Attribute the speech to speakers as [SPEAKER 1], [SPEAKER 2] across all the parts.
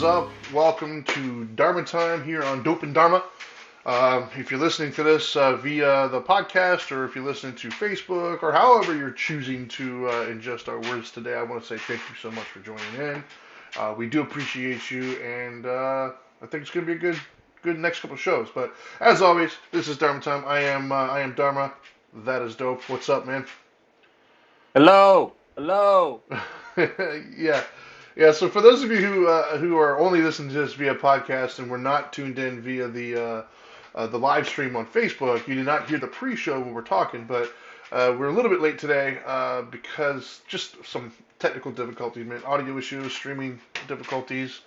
[SPEAKER 1] is up? Welcome to Dharma Time here on Dope and Dharma. If you're listening to this via the podcast, or if you're listening to Facebook, or however you're choosing to ingest our words today, I want to say thank you so much for joining in. We do appreciate you, and I think it's going to be a good next couple of shows. But as always, this is Dharma Time. I am Dharma. That is dope. What's up, man?
[SPEAKER 2] Hello, hello.
[SPEAKER 1] Yeah. Yeah, so for those of you who are only listening to this via podcast and were not tuned in via the live stream on Facebook, you did not hear the pre-show when we're talking, but we're a little bit late today because just some technical difficulties, man, audio issues, streaming difficulties.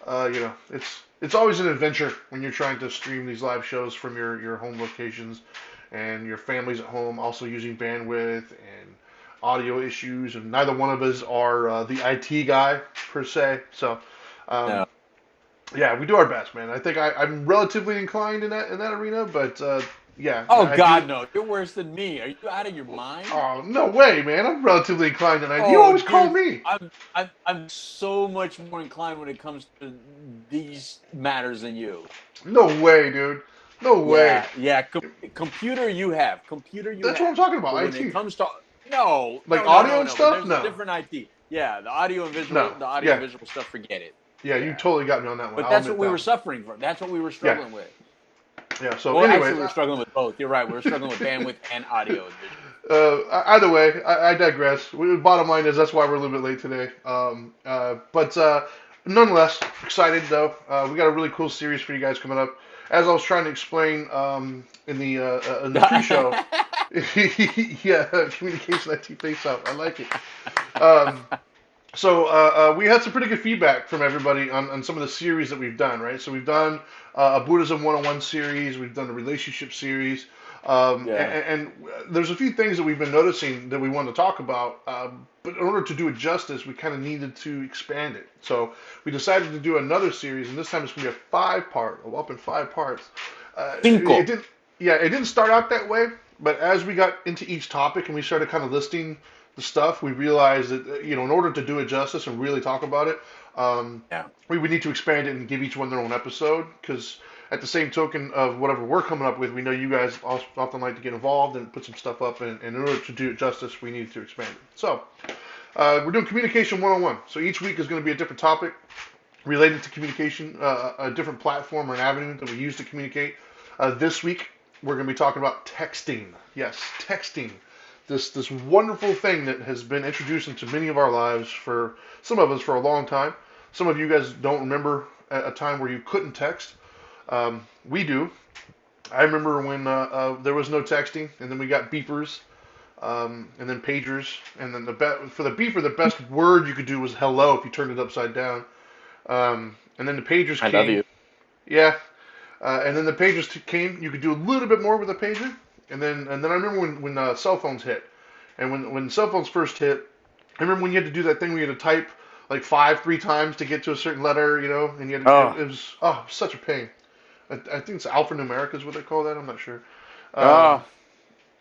[SPEAKER 1] It's always an adventure when you're trying to stream these live shows from your home locations and your family's at home, also using bandwidth and audio issues, and neither one of us are the IT guy per se. So, um,
[SPEAKER 2] No.
[SPEAKER 1] yeah, we do our best, man. I think I'm relatively inclined in that arena, but yeah,
[SPEAKER 2] Oh
[SPEAKER 1] I do.
[SPEAKER 2] God, no! You're worse than me. Are you out of your mind?
[SPEAKER 1] Oh no way, man! I'm relatively inclined, and you
[SPEAKER 2] Oh,
[SPEAKER 1] always call
[SPEAKER 2] dude,
[SPEAKER 1] me.
[SPEAKER 2] I'm so much more inclined when it comes to these matters than you.
[SPEAKER 1] No way, dude. No way.
[SPEAKER 2] Yeah. Computer you have, computer you
[SPEAKER 1] That's what I'm
[SPEAKER 2] have.
[SPEAKER 1] talking
[SPEAKER 2] But
[SPEAKER 1] about.
[SPEAKER 2] when it
[SPEAKER 1] IT,
[SPEAKER 2] comes to no,
[SPEAKER 1] like
[SPEAKER 2] no, no,
[SPEAKER 1] audio
[SPEAKER 2] no,
[SPEAKER 1] and
[SPEAKER 2] no. But
[SPEAKER 1] stuff.
[SPEAKER 2] there's a
[SPEAKER 1] No,
[SPEAKER 2] different IT. Yeah, the audio and
[SPEAKER 1] no.
[SPEAKER 2] visual, the audio and
[SPEAKER 1] Yeah,
[SPEAKER 2] visual stuff. Forget it.
[SPEAKER 1] yeah. You
[SPEAKER 2] Yeah.
[SPEAKER 1] totally got me on that one.
[SPEAKER 2] But
[SPEAKER 1] I'll
[SPEAKER 2] that's what
[SPEAKER 1] admit
[SPEAKER 2] we
[SPEAKER 1] that
[SPEAKER 2] were
[SPEAKER 1] one.
[SPEAKER 2] suffering from. That's what we were
[SPEAKER 1] Yeah,
[SPEAKER 2] struggling with.
[SPEAKER 1] yeah. So,
[SPEAKER 2] Well, actually,
[SPEAKER 1] anyways,
[SPEAKER 2] we were struggling with both. You're right. We were struggling with bandwidth and audio and visual.
[SPEAKER 1] either way, I digress. Bottom line is that's why we're a little bit late today. But nonetheless, excited though. We got a really cool series for you guys coming up. As I was trying to explain in the pre-show, yeah, communication IT face up. I like it. Um, so we had some pretty good feedback from everybody on some of the series that we've done, right? So we've done a Buddhism 101 series, we've done a relationship series,
[SPEAKER 2] Yeah.
[SPEAKER 1] and there's a few things that we've been noticing that we want to talk about, but in order to do it justice, we kind of needed to expand it. So we decided to do another series, and this time it's going to be a five-part, up in five parts. It
[SPEAKER 2] Cinco.
[SPEAKER 1] didn't, yeah, it didn't start out that way, but as we got into each topic and we started kind of listing the stuff, we realized that in order to do it justice and really talk about it,
[SPEAKER 2] Yeah.
[SPEAKER 1] we would need to expand it and give each one their own episode. Because at the same token of whatever we're coming up with, we know you guys often like to get involved and put some stuff up, and in order to do it justice, we need to expand it. So we're doing communication 101. So each week is going to be a different topic related to communication, a different platform or an avenue that we use to communicate. This week we're going to be talking about texting. Yes, texting. This wonderful thing that has been introduced into many of our lives for some of us for a long time. Some of you guys don't remember a time where you couldn't text. We do. I remember when there was no texting, and then we got beepers, and then pagers, and then for the beeper, the best word you could do was hello if you turned it upside down. And then the pagers
[SPEAKER 2] I love
[SPEAKER 1] came.
[SPEAKER 2] you.
[SPEAKER 1] Yeah, and then the pagers came. You could do a little bit more with a pager, and then I remember when cell phones hit, and when cell phones first hit, I remember when you had to do that thing where you had to type like three times to get to a certain letter, and you had to,
[SPEAKER 2] Oh,
[SPEAKER 1] it was such a pain. I think it's alphanumeric is what they call that. I'm not sure. Um,
[SPEAKER 2] oh,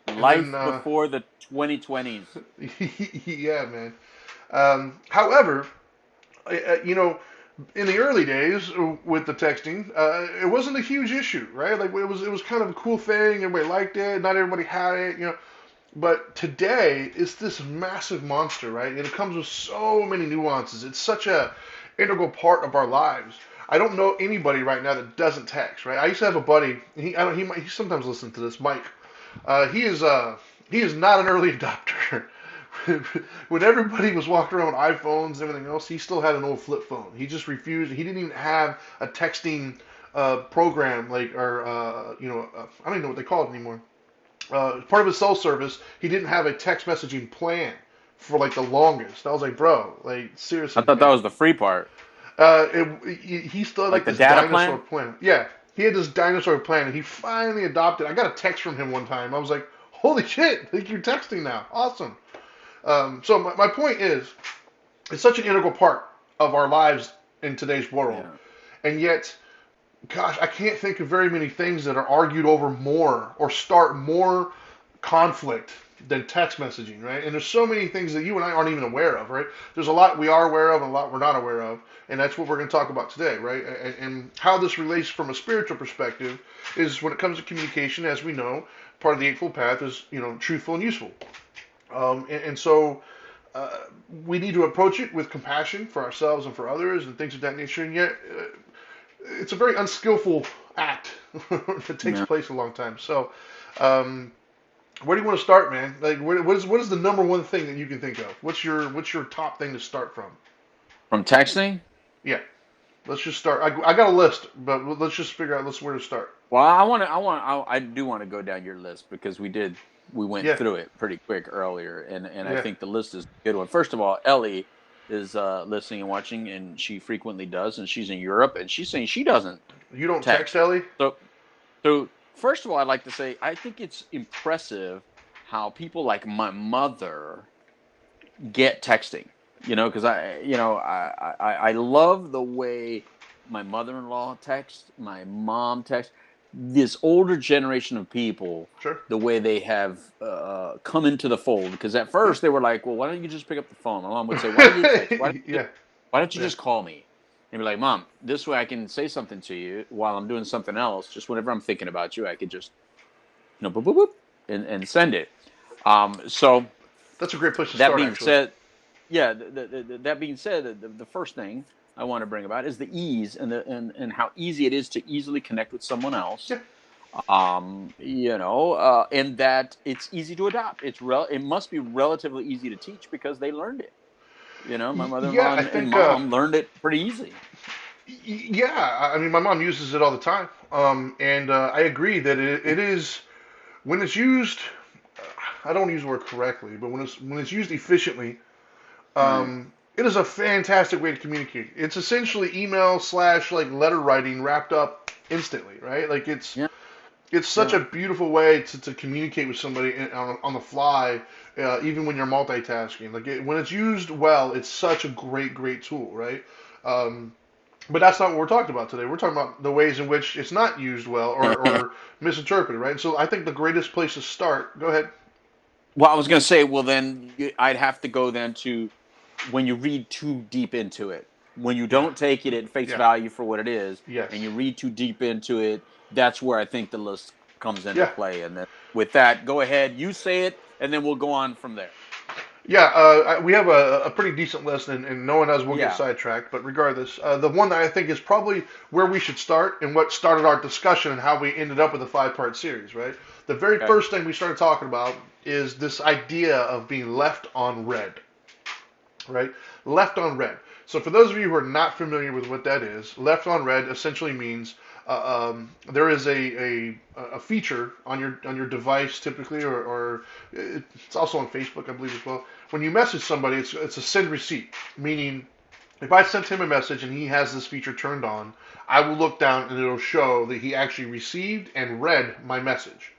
[SPEAKER 1] and then
[SPEAKER 2] life before the 2020s.
[SPEAKER 1] yeah, man. However, in the early days with the texting, it wasn't a huge issue, right? Like it was kind of a cool thing. Everybody liked it. Not everybody had it. But today it's this massive monster, right? And it comes with so many nuances. It's such a integral part of our lives. I don't know anybody right now that doesn't text, right? I used to have a buddy. He sometimes listens to this, Mike. He is not an early adopter. When everybody was walking around with iPhones and everything else, he still had an old flip phone. He just refused. He didn't even have a texting program I don't even know what they call it anymore. Part of his cell service, he didn't have a text messaging plan for like the longest. I was like, bro, like
[SPEAKER 2] I
[SPEAKER 1] seriously,
[SPEAKER 2] thought that
[SPEAKER 1] man.
[SPEAKER 2] was the free part,
[SPEAKER 1] He still had
[SPEAKER 2] like
[SPEAKER 1] like
[SPEAKER 2] the
[SPEAKER 1] this
[SPEAKER 2] data
[SPEAKER 1] dinosaur
[SPEAKER 2] plan.
[SPEAKER 1] plan. Yeah, he had this dinosaur plan, and he finally adopted. I got a text from him one time. I was like, holy shit, like you're texting now, awesome. So my point is, it's such an integral part of our lives in today's world,
[SPEAKER 2] Yeah.
[SPEAKER 1] and yet, gosh, I can't think of very many things that are argued over more or start more conflict than text messaging, right? And there's so many things that you and I aren't even aware of, right? There's a lot we are aware of and a lot we're not aware of, and that's what we're going to talk about today, right? And how this relates from a spiritual perspective is when it comes to communication, as we know, part of the Eightfold Path is, truthful and useful. And so uh, we need to approach it with compassion for ourselves and for others and things of that nature. And yet, it's a very unskillful act that takes
[SPEAKER 2] Yeah.
[SPEAKER 1] place a long time. So, um, where do you want to start, man? Like, what is the number one thing that you can think of? What's your top thing to start from?
[SPEAKER 2] From texting.
[SPEAKER 1] Yeah, let's just start. I got a list, but let's just figure out where to start.
[SPEAKER 2] Well, I do want to go down your list because we went
[SPEAKER 1] Yeah,
[SPEAKER 2] through it pretty quick earlier, and I
[SPEAKER 1] yeah.
[SPEAKER 2] think the list is a good one. First of all, Ellie is listening and watching, and she frequently does, and she's in Europe, and she's saying she doesn't
[SPEAKER 1] You don't text
[SPEAKER 2] text.
[SPEAKER 1] Ellie?
[SPEAKER 2] So, so first of all, I'd like to say I think it's impressive how people like my mother get texting. Because I love the way my mother-in-law texts, my mom texts. This older generation of people,
[SPEAKER 1] Sure.
[SPEAKER 2] the way they have come into the fold. Because at
[SPEAKER 1] Yeah.
[SPEAKER 2] first they were like, "Well, why don't you just pick up the phone?" My mom would say, "Why do you text?
[SPEAKER 1] Yeah,
[SPEAKER 2] Why don't you
[SPEAKER 1] yeah,
[SPEAKER 2] just call me?" And be like, "Mom, this way I can say something to you while I'm doing something else. Just whenever I'm thinking about you, I could just boop boop boop and send it." So
[SPEAKER 1] that's a great place to
[SPEAKER 2] that
[SPEAKER 1] start,
[SPEAKER 2] being
[SPEAKER 1] actually.
[SPEAKER 2] said, yeah, that being said, the first thing I want to bring about is the ease and how easy it is to easily connect with someone else.
[SPEAKER 1] Yeah,
[SPEAKER 2] And that it's easy to adopt. It must be relatively easy to teach because they learned it. My
[SPEAKER 1] yeah.
[SPEAKER 2] mother-in-law
[SPEAKER 1] I
[SPEAKER 2] and
[SPEAKER 1] think.
[SPEAKER 2] mom learned it pretty easy.
[SPEAKER 1] Yeah, I mean, my mom uses it all the time, and I agree that it is when it's used. I don't use the word correctly, but when it's used efficiently,
[SPEAKER 2] Right.
[SPEAKER 1] it is a fantastic way to communicate. It's essentially email slash like letter writing wrapped up instantly, right? Like
[SPEAKER 2] Yeah.
[SPEAKER 1] it's such
[SPEAKER 2] Yeah.
[SPEAKER 1] a beautiful way to communicate with somebody on the fly, even when you're multitasking. Like when it's used well, it's such a great tool, right? Um, but that's not what we're talking about today. We're talking about the ways in which it's not used well or misinterpreted, right? So I think the greatest place to start. Go ahead.
[SPEAKER 2] Well, I was going to say, well, then I'd have to go then to when you read too deep into it, when you
[SPEAKER 1] Yeah,
[SPEAKER 2] don't take it at face
[SPEAKER 1] yeah,
[SPEAKER 2] value for what it is,
[SPEAKER 1] yes,
[SPEAKER 2] and you read too deep into it, that's where I think the list comes into
[SPEAKER 1] yeah.
[SPEAKER 2] play. And then with that, go ahead, you say it, and then we'll go on from there.
[SPEAKER 1] Yeah, we have a pretty decent list, and knowing us, we'll get
[SPEAKER 2] Yeah.
[SPEAKER 1] sidetracked. But regardless, the one that I think is probably where we should start and what started our discussion and how we ended up with a five-part series, right? The very
[SPEAKER 2] Okay.
[SPEAKER 1] first thing we started talking about is this idea of being left on red, right? Left on red. So for those of you who are not familiar with what that is, left on red essentially means there is a feature on your device typically, or it's also on Facebook, I believe as well. When you message somebody, it's a send receipt, meaning if I sent him a message and he has this feature turned on, I will look down and it'll show that he actually received and read my message.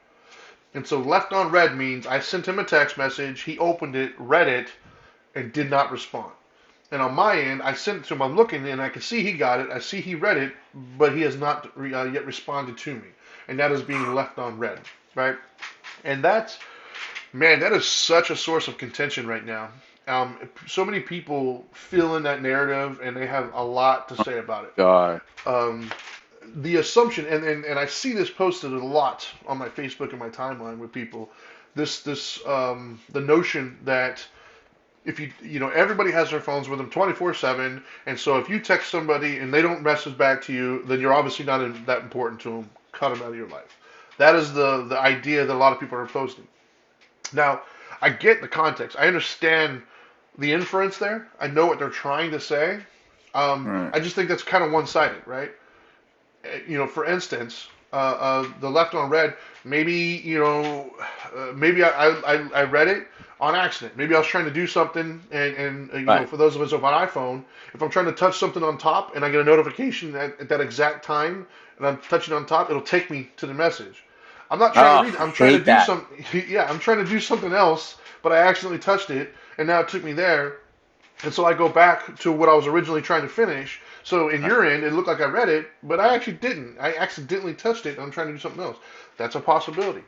[SPEAKER 1] And so left on red means I sent him a text message, he opened it, read it, and did not respond. And on my end, I sent it to him. I'm looking, and I can see he got it. I see he read it, but he has not yet responded to me, and that is being left on red, right? And that's man, that is such a source of contention right now. So many people feel in that narrative, and they have a lot to say about it.
[SPEAKER 2] God.
[SPEAKER 1] Um, the assumption, and I see this posted a lot on my Facebook and my timeline with people. The notion that if everybody has their phones with them 24/7, and so if you text somebody and they don't message back to you, then you're obviously not that important to them. Cut them out of your life. That is the idea that a lot of people are posting. Now, I get the context. I understand the inference there. I know what they're trying to say.
[SPEAKER 2] Right.
[SPEAKER 1] I just think that's kind of one-sided, right? For instance, the left on red, maybe, maybe I read it on accident. Maybe I was trying to do something, and
[SPEAKER 2] Right.
[SPEAKER 1] for those of us with an iPhone, if I'm trying to touch something on top and I get a notification at that exact time, and I'm touching on top, it'll take me to the message. I'm not trying to
[SPEAKER 2] Oh,
[SPEAKER 1] read.
[SPEAKER 2] I
[SPEAKER 1] I'm trying to
[SPEAKER 2] hate
[SPEAKER 1] do
[SPEAKER 2] that.
[SPEAKER 1] some. Yeah, I'm trying to do something else, but I accidentally touched it, and now it took me there. And so I go back to what I was originally trying to finish. So in
[SPEAKER 2] Right.
[SPEAKER 1] your end, it looked like I read it, but I actually didn't. I accidentally touched it, and I'm trying to do something else. That's a possibility.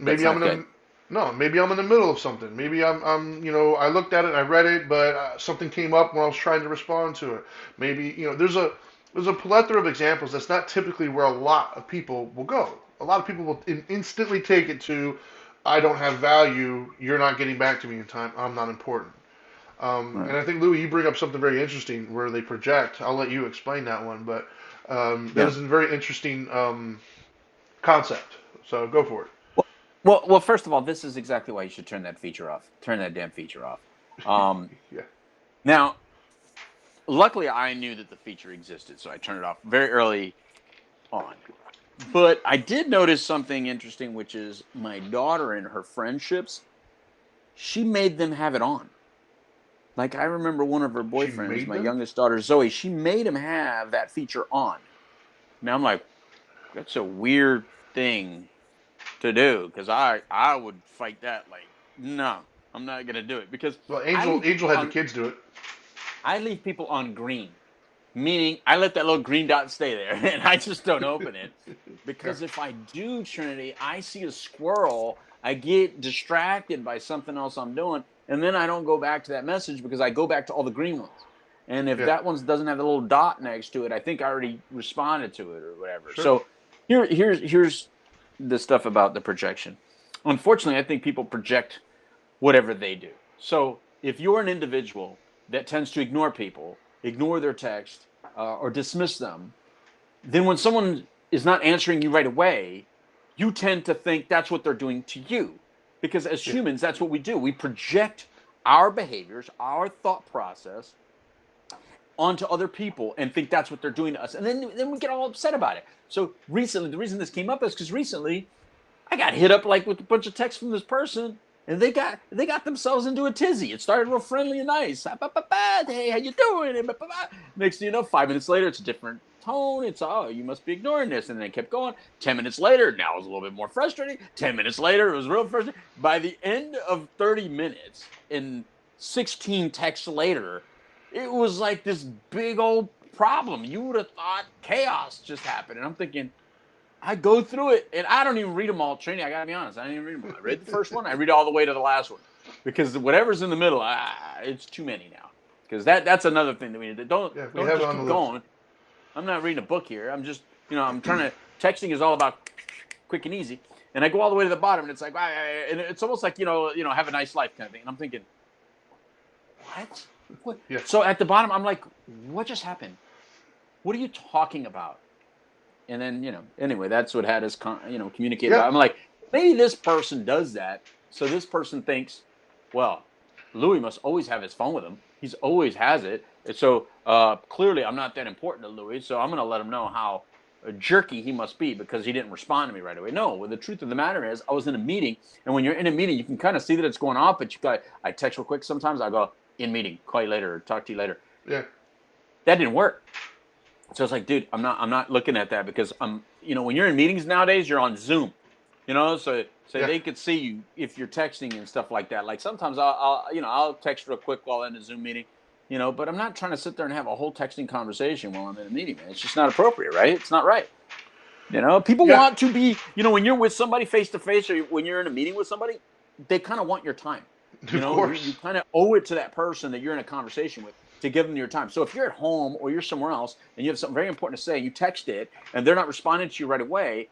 [SPEAKER 2] That's
[SPEAKER 1] Maybe I'm
[SPEAKER 2] not
[SPEAKER 1] gonna
[SPEAKER 2] good.
[SPEAKER 1] No, maybe I'm in the middle of something. Maybe I looked at it, I read it, but something came up when I was trying to respond to it. Maybe, there's a plethora of examples. That's not typically where a lot of people will go. A lot of people will instantly take it to, I don't have value. You're not getting back to me in time. I'm not important.
[SPEAKER 2] Right.
[SPEAKER 1] And I think Louis, you bring up something very interesting where they project. I'll let you explain that one, but that
[SPEAKER 2] Yeah.
[SPEAKER 1] is a very interesting concept. So go for it.
[SPEAKER 2] Well. First of all, this is exactly why you should turn that feature off. Turn that damn feature off. Um,
[SPEAKER 1] Yeah.
[SPEAKER 2] Now, luckily, I knew that the feature existed, so I turned it off very early on. But I did notice something interesting, which is my daughter and her friendships. She made them have it on. Like I remember one of her
[SPEAKER 1] She
[SPEAKER 2] boyfriends,
[SPEAKER 1] made
[SPEAKER 2] my
[SPEAKER 1] them.
[SPEAKER 2] youngest daughter Zoe. She made him have that feature on. Now I'm like, that's a weird thing to do because I would fight that. Like, no, I'm not gonna do it because
[SPEAKER 1] Well,
[SPEAKER 2] I
[SPEAKER 1] Angel
[SPEAKER 2] leave
[SPEAKER 1] Angel
[SPEAKER 2] people
[SPEAKER 1] had the
[SPEAKER 2] on.
[SPEAKER 1] kids do it.
[SPEAKER 2] I leave people on green, meaning I let that little green dot stay there and I just don't open it.
[SPEAKER 1] Yeah.
[SPEAKER 2] Because if I do, Trinity, I see a squirrel, I get distracted by something else I'm doing, and then I don't go back to that message because I go back to all the green ones. And if
[SPEAKER 1] Yeah.
[SPEAKER 2] that one doesn't have the little dot next to it, I think I already responded to it or whatever.
[SPEAKER 1] Sure.
[SPEAKER 2] So here's the stuff about the projection. Unfortunately, I think people project whatever they do. So if you're an individual that tends to ignore people, ignore their text, or dismiss them, then when someone is not answering you right away, you tend to think that's what they're doing to you. Because as
[SPEAKER 1] Yeah.
[SPEAKER 2] humans, that's what we do. We project our behaviors, our thought process onto other people and think that's what they're doing to us. And then we get all upset about it. So recently, the reason this came up is because recently I got hit up like with a bunch of texts from this person, and they got themselves into a tizzy. It started real friendly and nice. Hey, how you doing? Next thing you know, 5 minutes later, it's a different tone. It's oh, you must be ignoring this, and then it kept going. 10 minutes later, now it was a little bit more frustrating. 10 minutes later, it was real frustrating. By the end of 30 minutes, and 16 texts later, it was like this big old problem. You would have thought chaos just happened, and I'm thinking I go through it, and I don't even read them all, Trini. I gotta be honest. I don't even read them all. I read the first one. I read all the way to the last one because whatever's in the middle, it's too many now. Because that's another thing that we need to
[SPEAKER 1] Yeah. We
[SPEAKER 2] don't
[SPEAKER 1] have it
[SPEAKER 2] just
[SPEAKER 1] on the
[SPEAKER 2] keep
[SPEAKER 1] list.
[SPEAKER 2] going. I'm not reading a book here. I'm just I'm trying to texting is all about quick and easy, and I go all the way to the bottom, and it's like and it's almost like have a nice life kind of thing. And I'm thinking, what? What?
[SPEAKER 1] Yeah.
[SPEAKER 2] So at the bottom, I'm like, what just happened? What are you talking about? And then anyway, that's what had us communicate
[SPEAKER 1] Yeah.
[SPEAKER 2] about. I'm like, maybe this person does that, so this person thinks, well, Louis must always have his phone with him. He's always has it, and so clearly I'm not that important to Louis. So I'm going to let him know how jerky he must be because he didn't respond to me right away. No, well, the truth of the matter is, I was in a meeting, and when you're in a meeting, you can kind of see that it's going off. But I text real quick sometimes. I go in meeting, call you later, or talk to you later.
[SPEAKER 1] Yeah.
[SPEAKER 2] That didn't work. So it's like, dude, I'm not looking at that because when you're in meetings nowadays, you're on Zoom, so
[SPEAKER 1] Yeah.
[SPEAKER 2] they could see you if you're texting and stuff like that. Like sometimes I'll text real quick while in a Zoom meeting, but I'm not trying to sit there and have a whole texting conversation while I'm in a meeting, man. It's just not appropriate, right? It's not right. People
[SPEAKER 1] Yeah.
[SPEAKER 2] want to be, when you're with somebody face to face or when you're in a meeting with somebody, they kind of want your time.
[SPEAKER 1] Of
[SPEAKER 2] You
[SPEAKER 1] course.
[SPEAKER 2] kind of owe it to that person that you're in a conversation with to give them your time. So if you're at home or you're somewhere else and you have something very important to say, you text it and they're not responding to you right away,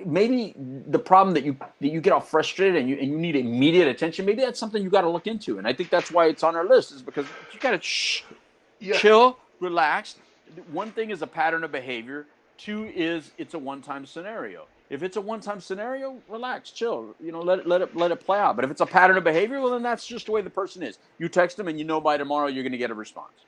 [SPEAKER 2] maybe the problem that you get all frustrated and you need immediate attention, maybe that's something you got to look into. And I think that's why it's on our list is because you got to
[SPEAKER 1] Yeah.
[SPEAKER 2] chill, relax. One thing is a pattern of behavior. Two is it's a one-time scenario. If it's a one-time scenario, relax, chill. Let it play out. But if it's a pattern of behavior, well, then that's just the way the person is. You text them, and by tomorrow you're going to get a response.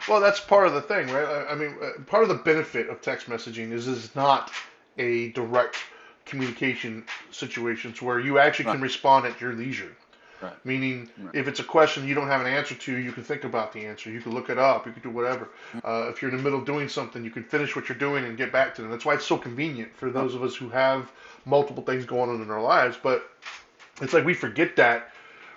[SPEAKER 1] Well, that's part of the thing, right? I mean, part of the benefit of text messaging is it's not a direct communication situations where you actually
[SPEAKER 2] Right,
[SPEAKER 1] can respond at your leisure.
[SPEAKER 2] right,
[SPEAKER 1] Meaning,
[SPEAKER 2] right.
[SPEAKER 1] if it's a question you don't have an answer to, you can think about the answer. You can look it up. You can do whatever. If you're in the middle of doing something, you can finish what you're doing and get back to them. That's why it's so convenient for
[SPEAKER 2] Right,
[SPEAKER 1] those of us who have multiple things going on in our lives. But it's like we forget that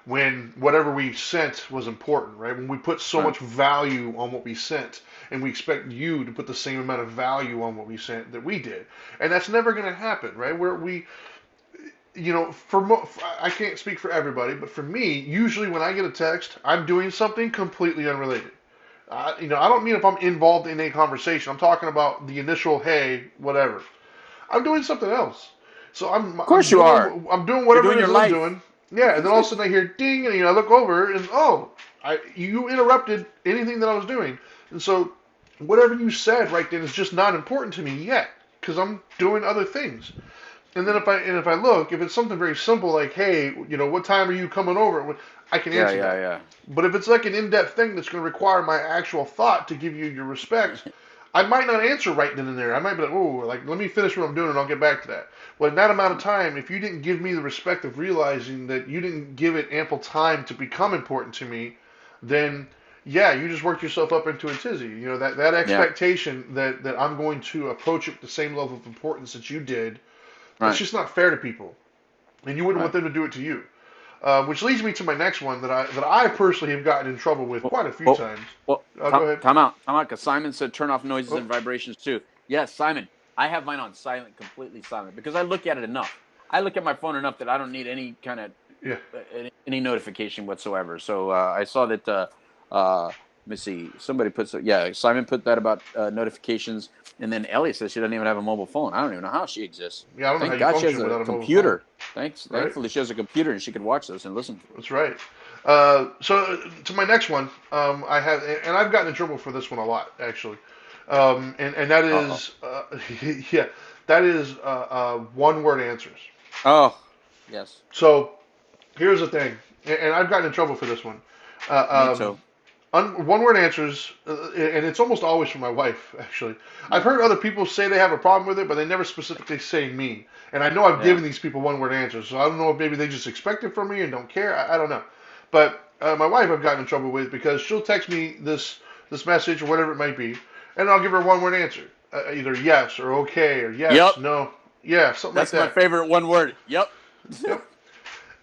[SPEAKER 1] when whatever we sent was important, right? When we put so
[SPEAKER 2] right.
[SPEAKER 1] much value on what we sent, and we expect you to put the same amount of value on what we sent that we did, and that's never going to happen, right? Where we I can't speak for everybody, but for me, usually when I get a text, I'm doing something completely unrelated. I don't mean if I'm involved in a conversation. I'm talking about the initial, hey, whatever. I'm doing something else. So
[SPEAKER 2] Of course you are.
[SPEAKER 1] I'm doing
[SPEAKER 2] You're
[SPEAKER 1] whatever
[SPEAKER 2] doing
[SPEAKER 1] it is
[SPEAKER 2] your
[SPEAKER 1] that I'm
[SPEAKER 2] life.
[SPEAKER 1] doing. Yeah, and then all of a sudden I hear ding, and I look over, and you interrupted anything that I was doing, and so whatever you said right then is just not important to me yet because I'm doing other things. And then if I look, if it's something very simple like, hey, what time are you coming over? I can
[SPEAKER 2] Yeah,
[SPEAKER 1] answer
[SPEAKER 2] yeah,
[SPEAKER 1] that.
[SPEAKER 2] yeah.
[SPEAKER 1] But if it's like an in-depth thing that's going to require my actual thought to give you your respect, I might not answer right then and there. I might be like, oh, like let me finish what I'm doing and I'll get back to that. Well, in that amount of time, if you didn't give me the respect of realizing that you didn't give it ample time to become important to me, then yeah, you just worked yourself up into a tizzy. That
[SPEAKER 2] Yeah,
[SPEAKER 1] expectation that I'm going to approach it with the same level of importance that you did, that's
[SPEAKER 2] right,
[SPEAKER 1] just not fair to people, and you wouldn't want
[SPEAKER 2] right.
[SPEAKER 1] them to do it to you. Which leads me to my next one that I personally have gotten in trouble with
[SPEAKER 2] Well,
[SPEAKER 1] quite a few
[SPEAKER 2] well,
[SPEAKER 1] times.
[SPEAKER 2] well,
[SPEAKER 1] Go ahead.
[SPEAKER 2] time out, because Simon said turn off noises
[SPEAKER 1] Oh,
[SPEAKER 2] and vibrations too. Yes, Simon, I have mine on silent, completely silent, because I look at it enough. I look at my phone enough that I don't need any kind of
[SPEAKER 1] yeah.
[SPEAKER 2] any notification whatsoever. So I saw that. Let me see. Somebody put yeah. Simon put that about notifications, and then Ellie says she doesn't even have a mobile phone. I don't even know how she exists.
[SPEAKER 1] Yeah, I don't know how
[SPEAKER 2] Thank
[SPEAKER 1] you
[SPEAKER 2] God she has
[SPEAKER 1] function
[SPEAKER 2] a
[SPEAKER 1] without a mobile phone,
[SPEAKER 2] computer.
[SPEAKER 1] right?
[SPEAKER 2] Thankfully she has a computer and she could watch this and listen to it.
[SPEAKER 1] That's right. So to my next one, and I've gotten in trouble for this one a lot actually, and that
[SPEAKER 2] Uh oh.
[SPEAKER 1] is, yeah, that is one-word answers.
[SPEAKER 2] Oh yes.
[SPEAKER 1] So here's the thing, and I've gotten in trouble for this one.
[SPEAKER 2] Me
[SPEAKER 1] Uh,
[SPEAKER 2] too.
[SPEAKER 1] one-word answers, and it's almost always from my wife, actually. I've
[SPEAKER 2] Yeah.
[SPEAKER 1] heard other people say they have a problem with it, but they never specifically say me. And I know I've
[SPEAKER 2] Yeah.
[SPEAKER 1] given these people one-word answers, so I don't know if maybe they just expect it from me and don't care. I don't know. But my wife I've gotten in trouble with because she'll text me this message or whatever it might be, and I'll give her a one-word answer, either yes or okay or
[SPEAKER 2] Yep.
[SPEAKER 1] yes, no, yeah, something like
[SPEAKER 2] That's my
[SPEAKER 1] that.
[SPEAKER 2] favorite one word. Yep.
[SPEAKER 1] Yep.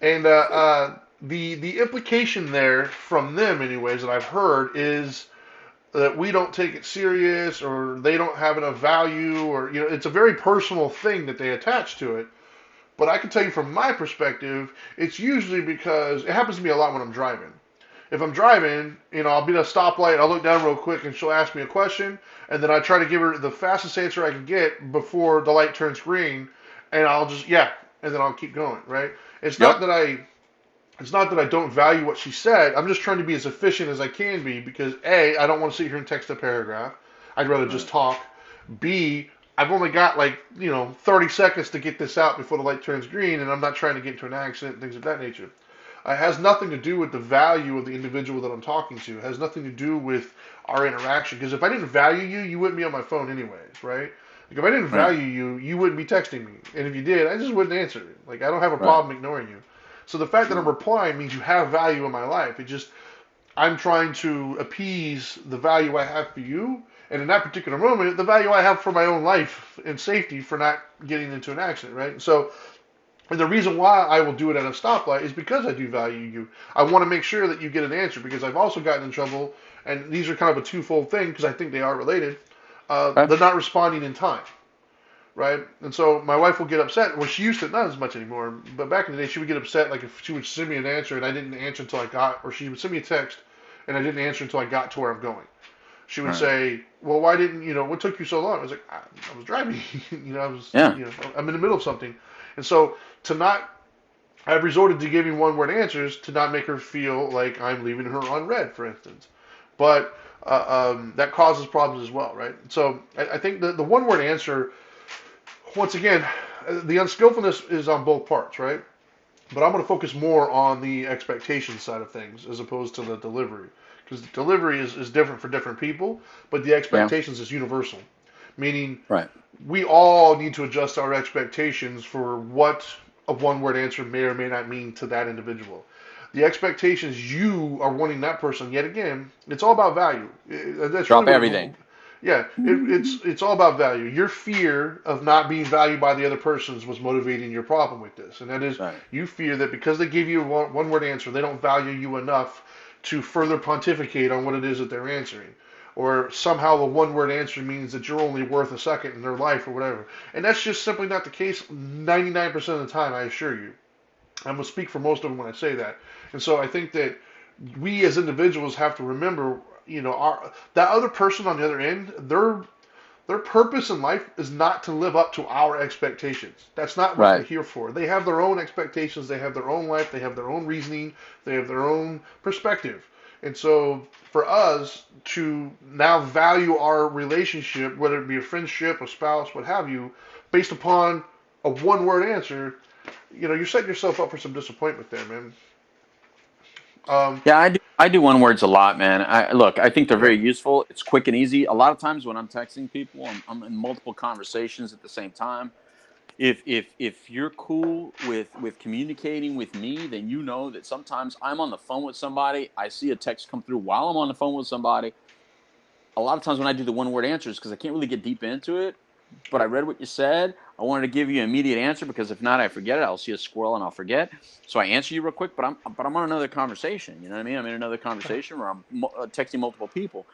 [SPEAKER 1] And the implication there from them, anyways, that I've heard is that we don't take it serious or they don't have enough value or it's a very personal thing that they attach to it. But I can tell you from my perspective, it's usually because it happens to me a lot when I'm driving. If I'm driving, I'll be at a stoplight, I'll look down real quick and she'll ask me a question, and then I try to give her the fastest answer I can get before the light turns green, and I'll just, yeah, and then I'll keep going, right? It's not
[SPEAKER 2] Yep.
[SPEAKER 1] that I it's not that I don't value what she said. I'm just trying to be as efficient as I can be because A, I don't want to sit here and text a paragraph. I'd rather just
[SPEAKER 2] Right.
[SPEAKER 1] talk. B, I've only got 30 seconds to get this out before the light turns green, and I'm not trying to get into an accident, things of that nature. It has nothing to do with the value of the individual that I'm talking to. It has nothing to do with our interaction. Because if I didn't value you, you wouldn't be on my phone anyways, right? Like if I didn't
[SPEAKER 2] Right.
[SPEAKER 1] value you, you wouldn't be texting me. And if you did, I just wouldn't answer it. Like I don't have a
[SPEAKER 2] Right.
[SPEAKER 1] problem ignoring you. So the fact that I'm
[SPEAKER 2] Right.
[SPEAKER 1] replying means you have value in my life. It just I'm trying to appease the value I have for you, and in that particular moment, the value I have for my own life and safety for not getting into an accident, right? So, and the reason why I will do it at a stoplight is because I do value you. I want to make sure that you get an answer because I've also gotten in trouble, and these are kind of a twofold thing because I think they are related.
[SPEAKER 2] Okay.
[SPEAKER 1] The not responding in time, right? And so my wife will get upset. Well, she used to, not as much anymore, but back in the day, she would get upset like if she would send me an answer and I didn't answer until I got, or she would send me a text and I didn't answer until I got to where I'm going. She would
[SPEAKER 2] Right.
[SPEAKER 1] say, "Well, why didn't what took you so long?" I was like, I was driving.
[SPEAKER 2] Yeah.
[SPEAKER 1] I'm in the middle of something." And so to not, I've resorted to giving one-word answers to not make her feel like I'm leaving her on red, for instance. But that causes problems as well, right? So I think the one-word answer, once again, the unskillfulness is on both parts, right? But I'm going to focus more on the expectation side of things as opposed to the delivery. Because the delivery is different for different people, but the
[SPEAKER 2] Yeah.
[SPEAKER 1] expectations is universal. Meaning,
[SPEAKER 2] Right.
[SPEAKER 1] we all need to adjust our expectations for what a one word answer may or may not mean to that individual. The expectations you are wanting that person, yet again, it's all about value. That's really
[SPEAKER 2] Drop
[SPEAKER 1] what
[SPEAKER 2] everything.
[SPEAKER 1] yeah, it's all about value. Your fear of not being valued by the other persons was motivating your problem with this, and that is
[SPEAKER 2] Right.
[SPEAKER 1] you fear that because they give you a one word answer, they don't value you enough to further pontificate on what it is that they're answering. or somehow the one word answer means that you're only worth a second in their life or whatever. And that's just simply not the case 99% of the time, I assure you. I'm going to speak for most of them when I say that. And so I think that we as individuals have to remember, that other person on the other end, their purpose in life is not to live up to our expectations. That's not what they're
[SPEAKER 2] Right.
[SPEAKER 1] here for. They have their own expectations, they have their own life, they have their own reasoning, they have their own perspective. And so for us to now value our relationship, whether it be a friendship, a spouse, what have you, based upon a one word answer, you're setting yourself up for some disappointment there, man. Um,
[SPEAKER 2] Yeah, I do one words a lot, man. I think they're
[SPEAKER 1] yeah,
[SPEAKER 2] very useful. It's quick and easy. A lot of times when I'm texting people, I'm in multiple conversations at the same time. If you're cool with communicating with me, then you know that sometimes I'm on the phone with somebody, I see a text come through while I'm on the phone with somebody. A lot of times when I do the one word answers, because I can't really get deep into it, but I
[SPEAKER 1] yeah.
[SPEAKER 2] read what you said. I wanted to give you an immediate answer because if not, I forget it. I'll see a squirrel and I'll forget. So I answer you real quick, but I'm on another conversation. You know what I mean? I'm in another conversation where I'm texting multiple people.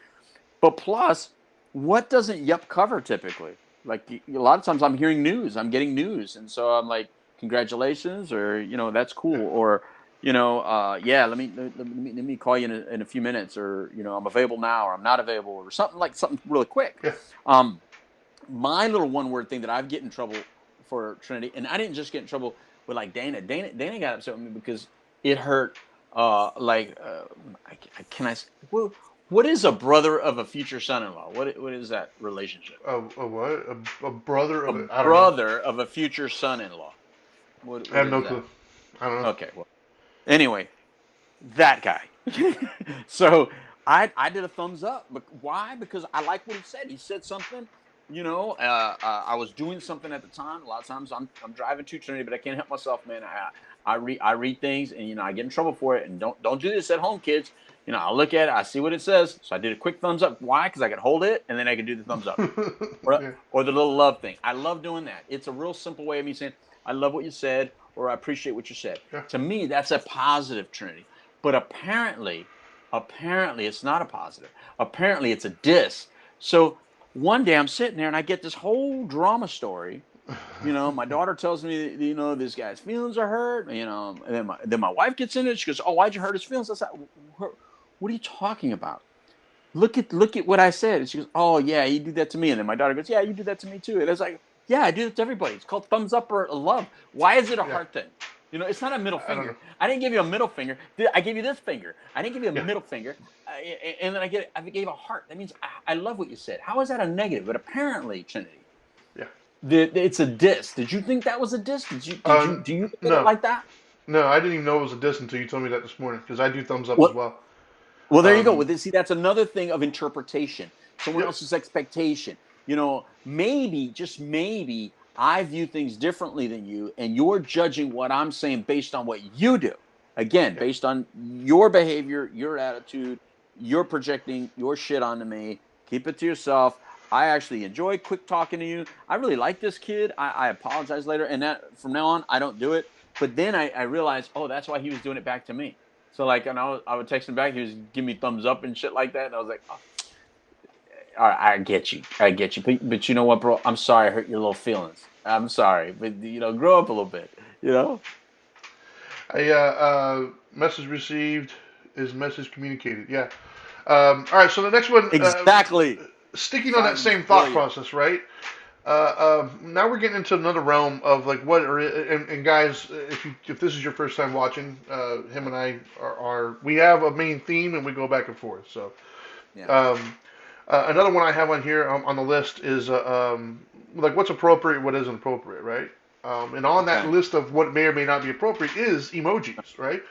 [SPEAKER 2] But plus, what doesn't Yup cover typically? Like a lot of times, I'm hearing news. I'm getting news, and so I'm like, "Congratulations," or "That's
[SPEAKER 1] Yeah.
[SPEAKER 2] cool," or "Yeah, let me call you in a few minutes," or "I'm available now," or "I'm not available," or something really quick.
[SPEAKER 1] Yeah.
[SPEAKER 2] Um, my little one word thing that I've get in trouble for Trinity, and I didn't just get in trouble with like Dana. Dana got upset with me because it hurt. Like, can I? Well, what is a brother of a future son-in-law? What is that relationship?
[SPEAKER 1] A what? A brother
[SPEAKER 2] A
[SPEAKER 1] of it? I don't know.
[SPEAKER 2] brother of a future son-in-law.
[SPEAKER 1] I
[SPEAKER 2] What
[SPEAKER 1] have no
[SPEAKER 2] is
[SPEAKER 1] clue.
[SPEAKER 2] that?
[SPEAKER 1] I don't know.
[SPEAKER 2] Okay, well, anyway, that guy. So I did a thumbs up. But why? Because I like what he said. He said something. I was doing something at the time. A lot of times I'm driving to Trinity, but I can't help myself, man. I read things, and I get in trouble for it. And don't do this at home, kids. I look at it, I see what it says. So I did a quick thumbs up. Why? Because I could hold it, and then I could do the thumbs up, or
[SPEAKER 1] Yeah.
[SPEAKER 2] or the little love thing. I love doing that. It's a real simple way of me saying I love what you said, or I appreciate what you said.
[SPEAKER 1] Yeah.
[SPEAKER 2] To me, that's a positive Trinity. But apparently, it's not a positive. Apparently, it's a diss. So one day I'm sitting there and I get this whole drama story. My daughter tells me, this guy's feelings are hurt. And then my wife gets in it. She goes, "Oh, why'd you hurt his feelings?" I said, "What are you talking about? Look at what I said." And she goes, "Oh yeah, you do that to me." And then my daughter goes, "Yeah, you do that to me too." And it's like, "Yeah, I do that to everybody. It's called thumbs up or love. Why is it a
[SPEAKER 1] Yeah.
[SPEAKER 2] heart thing? It's not a middle
[SPEAKER 1] I don't know.
[SPEAKER 2] finger. I didn't give you a middle finger. I gave you this finger. I didn't give you a
[SPEAKER 1] Yeah.
[SPEAKER 2] middle finger, and then I gave a heart. That means I love what you said. How is that a negative? But apparently, Trinity,
[SPEAKER 1] Yeah.
[SPEAKER 2] it's a diss. Did you think that was a diss? Do you look at it
[SPEAKER 1] No.
[SPEAKER 2] like that?
[SPEAKER 1] No, I didn't even know it was a diss until you told me that this morning because I do thumbs up as
[SPEAKER 2] Well,
[SPEAKER 1] well.
[SPEAKER 2] Well, there you go.
[SPEAKER 1] Um,
[SPEAKER 2] Well, see, that's another thing of interpretation. Someone
[SPEAKER 1] yep.
[SPEAKER 2] else's expectation. Maybe, just maybe, I view things differently than you, and you're judging what I'm saying based on what you do. Again,
[SPEAKER 1] Yeah.
[SPEAKER 2] based on your behavior, your attitude, you're projecting your shit onto me. Keep it to yourself. I actually enjoy quick talking to you. I really like this kid. I apologize later, and that from now on, I don't do it. But then I realized, oh, that's why he was doing it back to me. So like, and I would text him back. He was giving me thumbs up and shit like that. And I was like, oh, all right, I get you. But you know what, bro? I'm sorry I hurt your little feelings. I'm sorry, but grow up a little bit. You know?
[SPEAKER 1] Message received is message communicated. Yeah. All right. So the next one,
[SPEAKER 2] Exactly.
[SPEAKER 1] sticking on that
[SPEAKER 2] Simon's
[SPEAKER 1] same thought
[SPEAKER 2] brilliant.
[SPEAKER 1] process, right? Now we're getting into another realm of like what are and guys, if this is your first time watching, him and I are we have a main theme and we go back and forth. So
[SPEAKER 2] Yeah.
[SPEAKER 1] um, another one I have on here on the list is like what's appropriate, what isn't appropriate, right? And on that
[SPEAKER 2] Okay.
[SPEAKER 1] list of what may or may not be appropriate is emojis, right?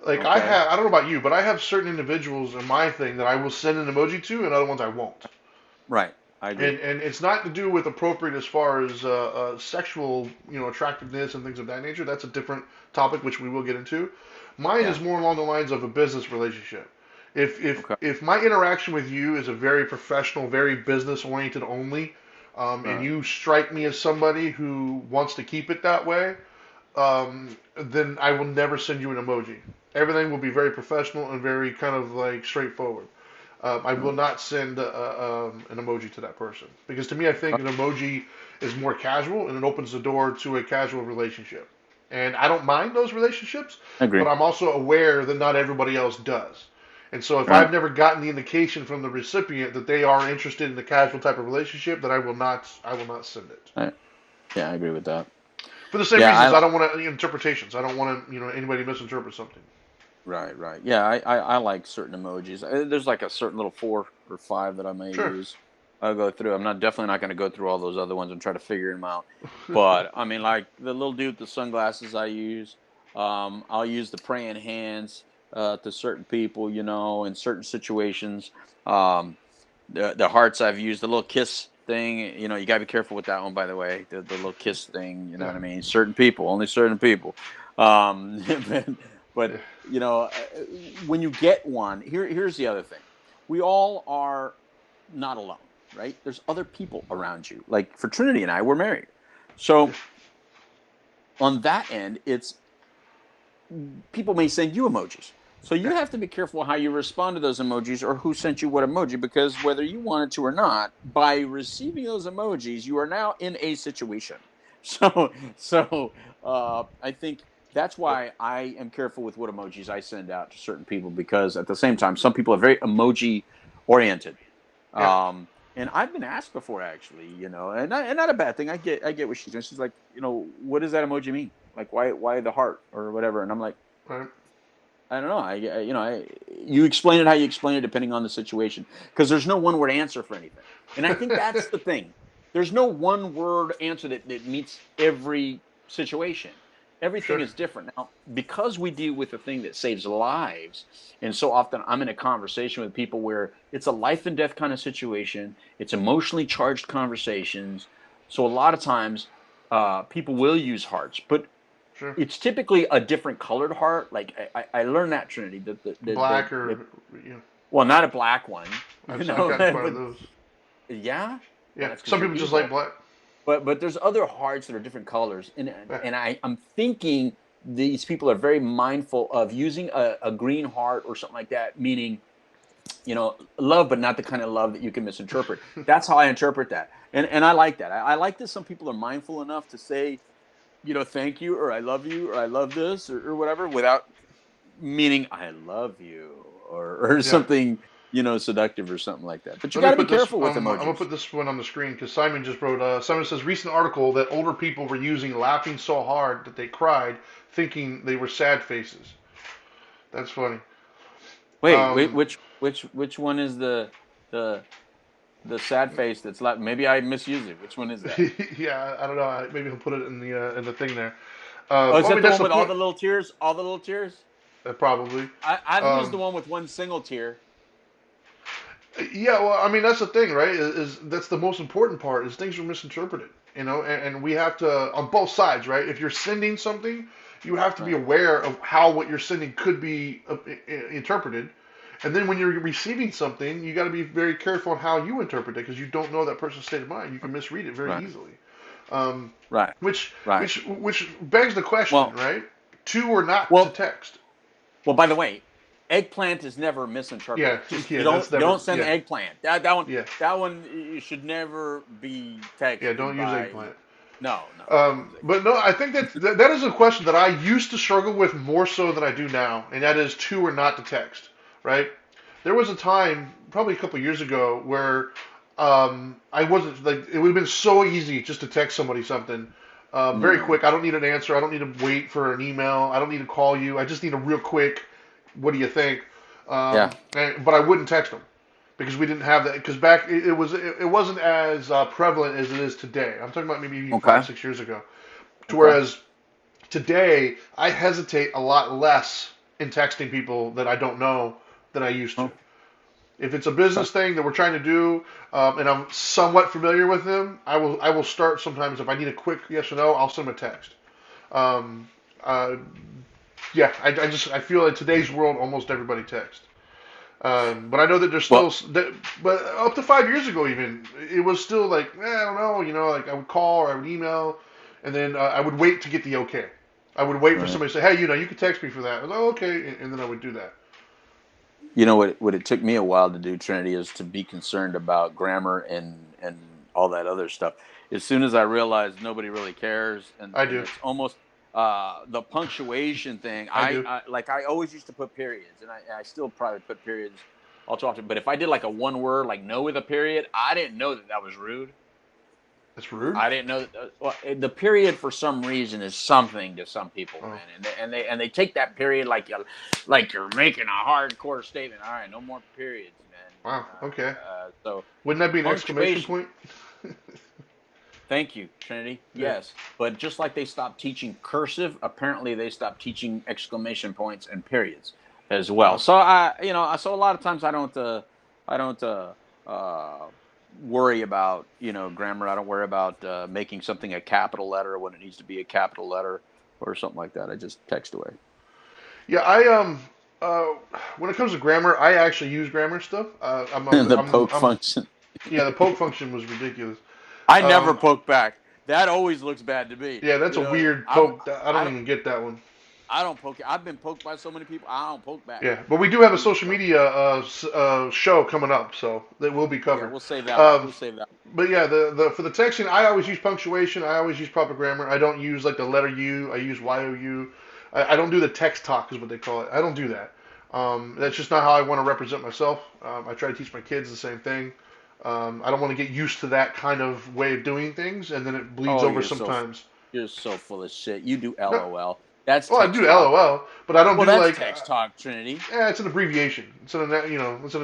[SPEAKER 1] Like
[SPEAKER 2] Okay.
[SPEAKER 1] I don't know about you, but I have certain individuals in my thing that I will send an emoji to, and other ones I won't.
[SPEAKER 2] Right. I agree.
[SPEAKER 1] And it's not to do with appropriate as far as sexual, attractiveness and things of that nature. That's a different topic which we will get into. Mine
[SPEAKER 2] Yeah.
[SPEAKER 1] is more along the lines of a business relationship.
[SPEAKER 2] Okay.
[SPEAKER 1] If my interaction with you is a very professional, very business oriented only, and
[SPEAKER 2] Right.
[SPEAKER 1] you strike me as somebody who wants to keep it that way, then I will never send you an emoji. Everything will be very professional and very kind of like straightforward. I will not send an emoji to that person because to me, I think an emoji is more casual and it opens the door to a casual relationship. And I don't mind those relationships,
[SPEAKER 2] I agree.
[SPEAKER 1] but I'm also aware that not everybody else does. And so if
[SPEAKER 2] Right.
[SPEAKER 1] I've never gotten the indication from the recipient that they are interested in the casual type of relationship, then I will not send it.
[SPEAKER 2] I, yeah, I agree with that.
[SPEAKER 1] For the same
[SPEAKER 2] Yeah,
[SPEAKER 1] reasons, I don't want interpretations. I don't want to anybody misinterpret something.
[SPEAKER 2] right, right. Yeah, I like certain emojis. There's like a certain little 4 or 5 that I may
[SPEAKER 1] Sure.
[SPEAKER 2] use. I'll go through. I'm not definitely not going to go through all those other ones and try to figure them out. But I mean, like the little dude with the sunglasses I use. I'll use the praying hands to certain people, in certain situations. Um, the hearts I've used, the little kiss thing. You got to be careful with that one, by the way. The little kiss thing. You know
[SPEAKER 1] Yeah.
[SPEAKER 2] what I mean? Certain people, only certain people. Um, but
[SPEAKER 1] Yeah.
[SPEAKER 2] when you get one, here's the other thing. We all are not alone, right? There's other people around you. Like for Trinity and I, we're married.
[SPEAKER 1] Yeah.
[SPEAKER 2] So on that end, it's people may send you emojis. So you
[SPEAKER 1] Yeah.
[SPEAKER 2] have to be careful how you respond to those emojis or who sent you what emoji, because whether you wanted to or not, by receiving those emojis, you are now in a situation. So I think that's why I am careful with what emojis I send out to certain people, because at the same time, some people are very emoji oriented.
[SPEAKER 1] Yeah.
[SPEAKER 2] And I've been asked before, actually, and not a bad thing. I get what she's doing. She's like, what does that emoji mean? Like, why the heart or whatever? And I'm like,
[SPEAKER 1] Right.
[SPEAKER 2] I don't know. You explain it how you explain it, depending on the situation, because there's no one word answer for anything. And I think that's the thing. There's no one word answer that meets every situation. Everything
[SPEAKER 1] Sure.
[SPEAKER 2] is different. Now, because we deal with a thing that saves lives, and so often I'm in a conversation with people where it's a life and death kind of situation, it's emotionally charged conversations. So a lot of times, people will use hearts, but
[SPEAKER 1] Sure.
[SPEAKER 2] it's typically a different colored heart. Like I learned that, Trinity,
[SPEAKER 1] Black or
[SPEAKER 2] well, not a black one,
[SPEAKER 1] I've gotten quite a
[SPEAKER 2] but
[SPEAKER 1] those.
[SPEAKER 2] yeah, well,
[SPEAKER 1] Yeah.
[SPEAKER 2] that's because
[SPEAKER 1] Some
[SPEAKER 2] you're
[SPEAKER 1] people just like
[SPEAKER 2] evil.
[SPEAKER 1] black.
[SPEAKER 2] But there's other hearts that are different colors, and
[SPEAKER 1] Yeah.
[SPEAKER 2] and I'm thinking these people are very mindful of using a green heart or something like that, meaning love, but not the kind of love that you can misinterpret. That's how I interpret that, and I like that. I like that some people are mindful enough to say, thank you, or I love you, or I love this, or whatever, without meaning I love you, or
[SPEAKER 1] Yeah.
[SPEAKER 2] something, seductive or something like that. But you
[SPEAKER 1] Let me
[SPEAKER 2] got to be
[SPEAKER 1] put this.
[SPEAKER 2] careful with
[SPEAKER 1] I'm gonna
[SPEAKER 2] emojis.
[SPEAKER 1] put this one on the screen because Simon just wrote. Simon says recent article that older people were using laughing so hard that they cried, thinking they were sad faces. That's funny.
[SPEAKER 2] Wait,
[SPEAKER 1] Um,
[SPEAKER 2] which one is the the sad face that's like, maybe I misuse it. Which one is that?
[SPEAKER 1] yeah, I don't know. Maybe he'll put it in the thing there.
[SPEAKER 2] Oh, is
[SPEAKER 1] I
[SPEAKER 2] that
[SPEAKER 1] mean,
[SPEAKER 2] the
[SPEAKER 1] that's
[SPEAKER 2] one
[SPEAKER 1] the
[SPEAKER 2] with all
[SPEAKER 1] point.
[SPEAKER 2] the little tears? All the little tears?
[SPEAKER 1] Probably.
[SPEAKER 2] I've used the
[SPEAKER 1] Um,
[SPEAKER 2] one with one single tear.
[SPEAKER 1] yeah, well, I mean, that's the thing, right? That's the most important part is things are misinterpreted, and we have to on both sides, right? If you're sending something, you have to be
[SPEAKER 2] Right,
[SPEAKER 1] aware of how what you're sending could be interpreted, and then when you're receiving something, you got to be very careful on how you interpret it because you don't know that person's state of mind. You can misread it very
[SPEAKER 2] right,
[SPEAKER 1] easily, um,
[SPEAKER 2] right,
[SPEAKER 1] which
[SPEAKER 2] right.
[SPEAKER 1] which begs the question,
[SPEAKER 2] Well,
[SPEAKER 1] right? To or not to
[SPEAKER 2] well,
[SPEAKER 1] text?
[SPEAKER 2] well. By the way, eggplant is never
[SPEAKER 1] Yeah,
[SPEAKER 2] misinterpreted. Just
[SPEAKER 1] yeah,
[SPEAKER 2] you
[SPEAKER 1] that's
[SPEAKER 2] don't
[SPEAKER 1] never.
[SPEAKER 2] send
[SPEAKER 1] Yeah,
[SPEAKER 2] eggplant. That one
[SPEAKER 1] yeah,
[SPEAKER 2] you should never be
[SPEAKER 1] yeah.
[SPEAKER 2] texted
[SPEAKER 1] Don't use
[SPEAKER 2] by.
[SPEAKER 1] eggplant.
[SPEAKER 2] No, don't use
[SPEAKER 1] But
[SPEAKER 2] eggplant.
[SPEAKER 1] no, I think that is a question that I used to struggle with more so than I do now, and that is to or not to text, right? There was a time, probably a couple of years ago, where I wasn't like it would have been so easy just to text somebody something very
[SPEAKER 2] No.
[SPEAKER 1] quick. I don't need an answer. I don't need to wait for an email. I don't need to call you. I just need a real quick. What do you think?
[SPEAKER 2] Yeah.
[SPEAKER 1] But I wouldn't text them because we didn't have that. Because back it wasn't as prevalent as it is today. I'm talking about maybe even five
[SPEAKER 2] Okay.
[SPEAKER 1] 6 years ago. To
[SPEAKER 2] Okay.
[SPEAKER 1] whereas today I hesitate a lot less in texting people that I don't know than I used to.
[SPEAKER 2] Oh,
[SPEAKER 1] If it's a
[SPEAKER 2] okay.
[SPEAKER 1] business thing that we're trying to do, and I'm somewhat familiar with them, I will start sometimes if I need a quick yes or no, I'll send them a text. Um, uh, yeah, I feel in today's world almost everybody texts. But I know that there's
[SPEAKER 2] Well,
[SPEAKER 1] still but up to 5 years ago even it was still like I don't know, like I would call or I would email, and then I would wait to get the okay. I would wait for
[SPEAKER 2] right.
[SPEAKER 1] somebody to say, hey, you can text me for that. I was like, oh, okay, and then I would do that.
[SPEAKER 2] You know what it took me a while to do, Trinity, is to be concerned about grammar and all that other stuff. As soon as I realized nobody really cares,
[SPEAKER 1] I
[SPEAKER 2] and
[SPEAKER 1] do.
[SPEAKER 2] it's almost the punctuation thing.
[SPEAKER 1] I do.
[SPEAKER 2] I always used to put periods, and I still probably put periods all too often. But if I did like a one word, like no with a period, I didn't know that that was rude.
[SPEAKER 1] That's rude.
[SPEAKER 2] I didn't know that well, the period for some reason is something to some people,
[SPEAKER 1] Oh,
[SPEAKER 2] man, and they take that period like you're making a hardcore statement. All right, no more periods, man.
[SPEAKER 1] wow. Okay.
[SPEAKER 2] So
[SPEAKER 1] Wouldn't that be an exclamation
[SPEAKER 2] punctuation.
[SPEAKER 1] point?
[SPEAKER 2] Thank you, Trinity.
[SPEAKER 1] Yeah.
[SPEAKER 2] Yes, but just like they stopped teaching cursive, apparently they stopped teaching exclamation points and periods as well.
[SPEAKER 1] Wow.
[SPEAKER 2] So so a lot of times I don't worry about grammar. I don't worry about making something a capital letter when it needs to be a capital letter or something like that. I just text away.
[SPEAKER 1] Yeah. Uh, when it comes to grammar, I actually use grammar stuff.
[SPEAKER 2] The poke function.
[SPEAKER 1] Yeah. The poke function was ridiculous.
[SPEAKER 2] I never
[SPEAKER 1] Um,
[SPEAKER 2] poke back. That always looks bad to me.
[SPEAKER 1] yeah. That's
[SPEAKER 2] You
[SPEAKER 1] a
[SPEAKER 2] know,
[SPEAKER 1] weird
[SPEAKER 2] I'm
[SPEAKER 1] poke. I
[SPEAKER 2] I
[SPEAKER 1] don't
[SPEAKER 2] don't
[SPEAKER 1] even get that one.
[SPEAKER 2] I don't poke. I've been poked by so many people. I don't poke back.
[SPEAKER 1] Yeah, but we do have a
[SPEAKER 2] You
[SPEAKER 1] social
[SPEAKER 2] know,
[SPEAKER 1] media show coming up, so that will be
[SPEAKER 2] yeah,
[SPEAKER 1] covered.
[SPEAKER 2] we'll save that one.
[SPEAKER 1] Um,
[SPEAKER 2] We'll save that.
[SPEAKER 1] but yeah, the for the texting, I always use punctuation. I always use proper grammar. I don't use like the letter U. I use YOU. I don't do the text talk, is what they call it. I don't do that. That's just not how I want to represent myself. I try to teach my kids the same thing. I don't want to get used to that kind of way of doing things, and then it bleeds
[SPEAKER 2] Oh,
[SPEAKER 1] over sometimes.
[SPEAKER 2] you're so full of shit. You do
[SPEAKER 1] No,
[SPEAKER 2] LOL. That's
[SPEAKER 1] well, I do
[SPEAKER 2] text talk.
[SPEAKER 1] LOL, but I don't
[SPEAKER 2] Well,
[SPEAKER 1] do
[SPEAKER 2] that's
[SPEAKER 1] like,
[SPEAKER 2] text talk, Trinity.
[SPEAKER 1] it's an abbreviation. It's an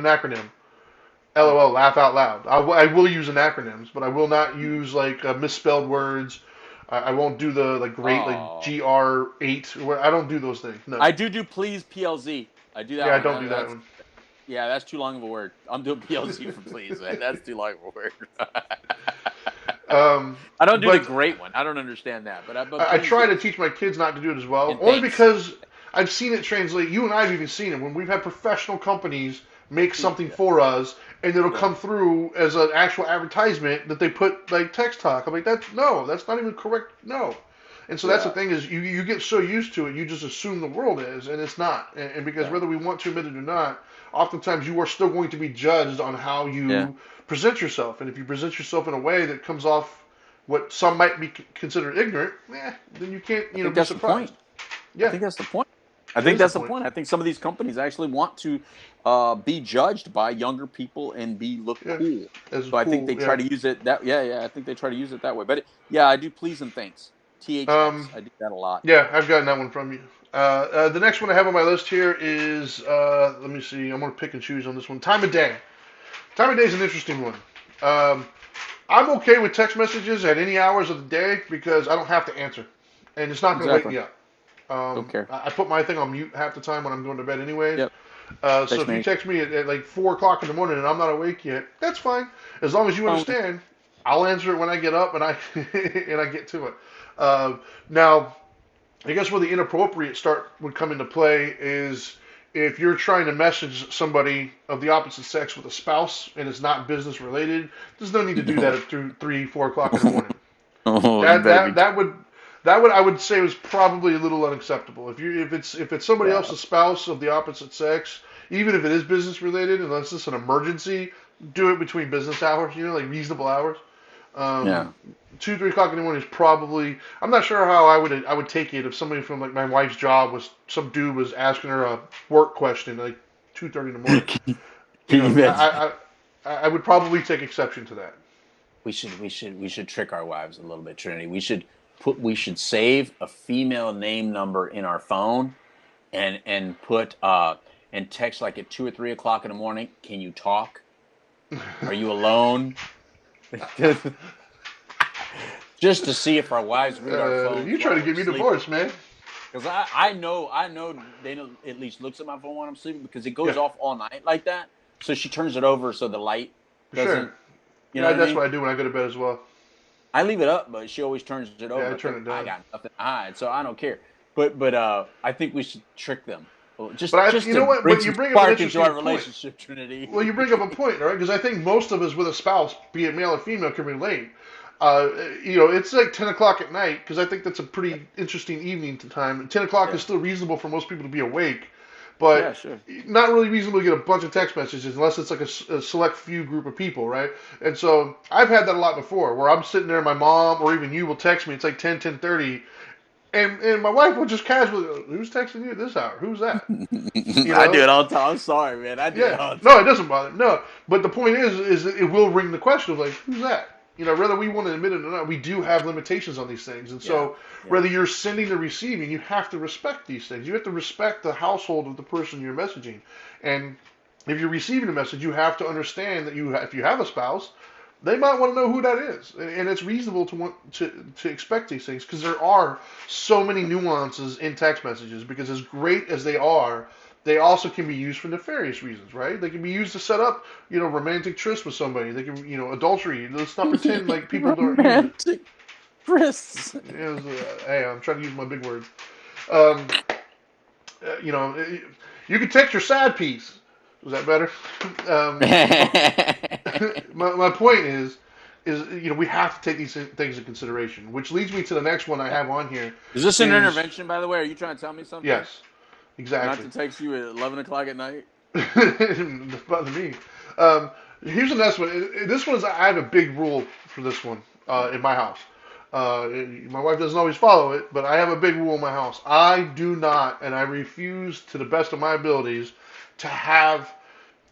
[SPEAKER 1] acronym. LOL, laugh out loud. I will use acronyms, but I will not use like misspelled words. I won't do the like great like
[SPEAKER 2] Oh,
[SPEAKER 1] GR8. Where I don't do those things. No.
[SPEAKER 2] I do please PLZ. I do that
[SPEAKER 1] Yeah, I
[SPEAKER 2] one.
[SPEAKER 1] don't do that
[SPEAKER 2] That's
[SPEAKER 1] one.
[SPEAKER 2] yeah, that's too long of a word. I'm doing PLZ for please, man. That's too long of a word.
[SPEAKER 1] um,
[SPEAKER 2] I don't do the
[SPEAKER 1] but
[SPEAKER 2] great one. I don't understand that, but
[SPEAKER 1] I
[SPEAKER 2] please,
[SPEAKER 1] try to
[SPEAKER 2] yes,
[SPEAKER 1] teach my kids not to do it as well,
[SPEAKER 2] and
[SPEAKER 1] only
[SPEAKER 2] thanks.
[SPEAKER 1] because I've seen it translate. You and I have even seen it when we've had professional companies make something
[SPEAKER 2] Yeah,
[SPEAKER 1] for us, and it'll
[SPEAKER 2] yeah,
[SPEAKER 1] come through as an actual advertisement that they put like text talk. I'm like, that's not even correct. No. And so that's the
[SPEAKER 2] yeah,
[SPEAKER 1] thing is you get so used to it, you just assume the world is, and it's not. And because
[SPEAKER 2] yeah,
[SPEAKER 1] whether we want to admit it or not, oftentimes you are still going to be judged on how
[SPEAKER 2] yeah.
[SPEAKER 1] you present yourself. And if you present yourself in a way that comes off what some might be considered ignorant, then you can't,
[SPEAKER 2] I think
[SPEAKER 1] be
[SPEAKER 2] that's the point.
[SPEAKER 1] surprised.
[SPEAKER 2] I
[SPEAKER 1] Yeah,
[SPEAKER 2] think that's the point. I
[SPEAKER 1] that
[SPEAKER 2] think
[SPEAKER 1] is the
[SPEAKER 2] that's the
[SPEAKER 1] point.
[SPEAKER 2] point. I think some of these companies actually want to be judged by younger people and be look
[SPEAKER 1] Yeah,
[SPEAKER 2] cool.
[SPEAKER 1] as
[SPEAKER 2] So I think
[SPEAKER 1] cool.
[SPEAKER 2] they try
[SPEAKER 1] Yeah.
[SPEAKER 2] to use it that yeah. I think they try to use it that way. But yeah, I do please and thanks. THX.
[SPEAKER 1] Um,
[SPEAKER 2] I do that a lot.
[SPEAKER 1] yeah, I've gotten that one from you. The next one I have on my list here is, let me see, I'm going to pick and choose on this one. Time of day. Time of day is an interesting one. Um, I'm okay with text messages at any hours of the day because I don't have to answer, and it's not going to wake
[SPEAKER 2] Exactly.
[SPEAKER 1] me up.
[SPEAKER 2] Don't care.
[SPEAKER 1] I put my thing on mute half the time when I'm going to bed, anyways.
[SPEAKER 2] Yep.
[SPEAKER 1] So
[SPEAKER 2] Text
[SPEAKER 1] if you
[SPEAKER 2] me.
[SPEAKER 1] text me at like 4 o'clock in the morning and I'm not awake yet, that's fine. As long as you
[SPEAKER 2] Phone.
[SPEAKER 1] understand, I'll answer it when I get up and I and I get to it. Now, I guess where the inappropriate start would come into play is if you're trying to message somebody of the opposite sex with a spouse and it's not business related. There's no need to do that
[SPEAKER 2] No.
[SPEAKER 1] at 3, 4 o'clock in the morning.
[SPEAKER 2] Oh, you
[SPEAKER 1] That
[SPEAKER 2] better be.
[SPEAKER 1] that that would that would I would say was probably a little unacceptable. If it's somebody
[SPEAKER 2] Yeah.
[SPEAKER 1] else's spouse of the opposite sex, even if it is business related, unless it's an emergency, do it between business hours. Like reasonable hours.
[SPEAKER 2] Yeah.
[SPEAKER 1] Um, 2, 3 o'clock in the morning is probably. I'm not sure how I would take it if somebody from like my wife's job was some dude was asking her a work question like 2:30 in the morning.
[SPEAKER 2] Can
[SPEAKER 1] You
[SPEAKER 2] you
[SPEAKER 1] know,
[SPEAKER 2] imagine?
[SPEAKER 1] I would probably take exception to that.
[SPEAKER 2] We should trick our wives a little bit, Trinity. We should save a female name number in our phone and put and text like at 2 or 3 o'clock in the morning. Can you talk? Are you alone? Just to see if our wives read our phones
[SPEAKER 1] You try
[SPEAKER 2] while
[SPEAKER 1] to
[SPEAKER 2] we're
[SPEAKER 1] get me
[SPEAKER 2] sleeping.
[SPEAKER 1] divorced, man.
[SPEAKER 2] Because I know Dana at least looks at my phone when I'm sleeping because it
[SPEAKER 1] Yeah,
[SPEAKER 2] goes off all night like that. So she turns it over so the light
[SPEAKER 1] for sure.
[SPEAKER 2] doesn't. You know
[SPEAKER 1] Yeah,
[SPEAKER 2] what I
[SPEAKER 1] that's
[SPEAKER 2] mean?
[SPEAKER 1] what I do when I go to bed as well.
[SPEAKER 2] I leave it up, but she always turns it
[SPEAKER 1] Yeah, I
[SPEAKER 2] over
[SPEAKER 1] turn
[SPEAKER 2] because
[SPEAKER 1] it
[SPEAKER 2] I
[SPEAKER 1] down.
[SPEAKER 2] got nothing to hide, so I don't care. But I think we should trick them, well,
[SPEAKER 1] But
[SPEAKER 2] just
[SPEAKER 1] you
[SPEAKER 2] to
[SPEAKER 1] know what?
[SPEAKER 2] bring
[SPEAKER 1] But you
[SPEAKER 2] some
[SPEAKER 1] bring up an
[SPEAKER 2] spark into
[SPEAKER 1] interesting
[SPEAKER 2] our
[SPEAKER 1] point.
[SPEAKER 2] relationship, Trinity.
[SPEAKER 1] Well, you bring up a point, right? Because I think most of us with a spouse, be it male or female, can relate. It's like 10 o'clock at night because I think that's a pretty interesting evening time. 10 o'clock is
[SPEAKER 2] Yeah,
[SPEAKER 1] still reasonable for most people to be awake. but
[SPEAKER 2] Yeah, sure.
[SPEAKER 1] not really reasonable to get a bunch of text messages unless it's like a select few group of people, right? And so I've had that a lot before, where I'm sitting there, my mom or even you will text me. It's like 10:30, and my wife will just casually, "Who's texting you at this hour? Who's that?" You
[SPEAKER 2] I do
[SPEAKER 1] know?
[SPEAKER 2] it all the time. I'm sorry, man. I do it
[SPEAKER 1] Yeah.
[SPEAKER 2] all the
[SPEAKER 1] No,
[SPEAKER 2] time.
[SPEAKER 1] it doesn't bother. No, but the point is that it will ring the question of like, who's that? Whether we want to admit it or not, we do have limitations on these things, and
[SPEAKER 2] Yeah,
[SPEAKER 1] so
[SPEAKER 2] yeah,
[SPEAKER 1] whether you're sending or receiving, you have to respect these things. You have to respect the household of the person you're messaging, and if you're receiving a message, you have to understand that if you have a spouse, they might want to know who that is, and it's reasonable to want to expect these things because there are so many nuances in text messages. Because as great as they also can be used for nefarious reasons, right? They can be used to set up, romantic trysts with somebody. They can, adultery. Let's not pretend like people don't use it.
[SPEAKER 2] romantic Chris.
[SPEAKER 1] Hey, I'm trying to use my big words. Um, uh, you know, you can text your sad piece. Was that better? My, my point is we have to take these things into consideration, which leads me to the next one I have on here.
[SPEAKER 2] Is this an
[SPEAKER 1] Is
[SPEAKER 2] intervention, by the way? Are you trying to tell me something?
[SPEAKER 1] yes,
[SPEAKER 2] Not
[SPEAKER 1] exactly.
[SPEAKER 2] to text you at 11 o'clock at night?
[SPEAKER 1] That's bother me. Um, Here's the next one. This one is I have a big rule for this one in my house. My wife doesn't always follow it, but I have a big rule in my house. I do not, and I refuse to the best of my abilities, to have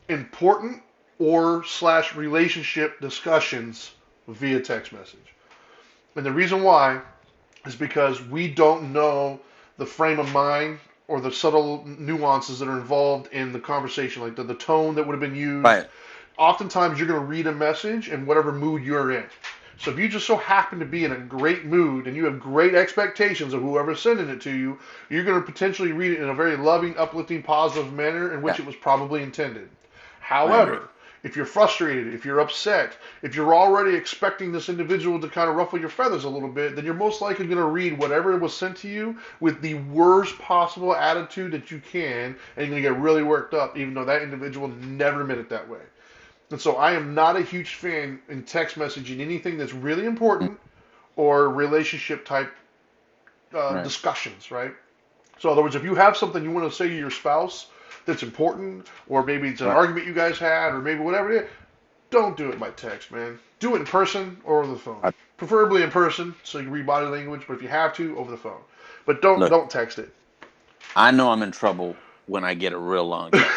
[SPEAKER 1] important or slash relationship discussions via text message. And the reason why is because we don't know the frame of mind or the subtle nuances that are involved in the conversation, like the tone that would have been used.
[SPEAKER 2] Right.
[SPEAKER 1] Oftentimes, you're going to read a message in whatever mood you're in. So if you just so happen to be in a great mood and you have great expectations of whoever's sending it to you, you're going to potentially read it in a very loving, uplifting, positive manner in which
[SPEAKER 2] Yeah,
[SPEAKER 1] it was probably intended.
[SPEAKER 2] I agree.
[SPEAKER 1] However, if you're frustrated, if you're upset, if you're already expecting this individual to kind of ruffle your feathers a little bit, then you're most likely going to read whatever was sent to you with the worst possible attitude that you can, and you're going to get really worked up, even though that individual never meant it that way. And so I am not a huge fan in text messaging anything that's really
[SPEAKER 2] Mm,
[SPEAKER 1] important or relationship type
[SPEAKER 2] right.
[SPEAKER 1] discussions, right? So in other words, if you have something you want to say to your spouse that's important, or maybe it's an
[SPEAKER 2] Right.
[SPEAKER 1] argument you guys had, or maybe whatever it is, don't do it by text, man. Do it in person or over the phone.
[SPEAKER 2] I,
[SPEAKER 1] Preferably in person, so you can read body language. But if you have to, over the phone. But don't
[SPEAKER 2] look,
[SPEAKER 1] don't text it.
[SPEAKER 2] I know I'm in trouble when I get a real long text.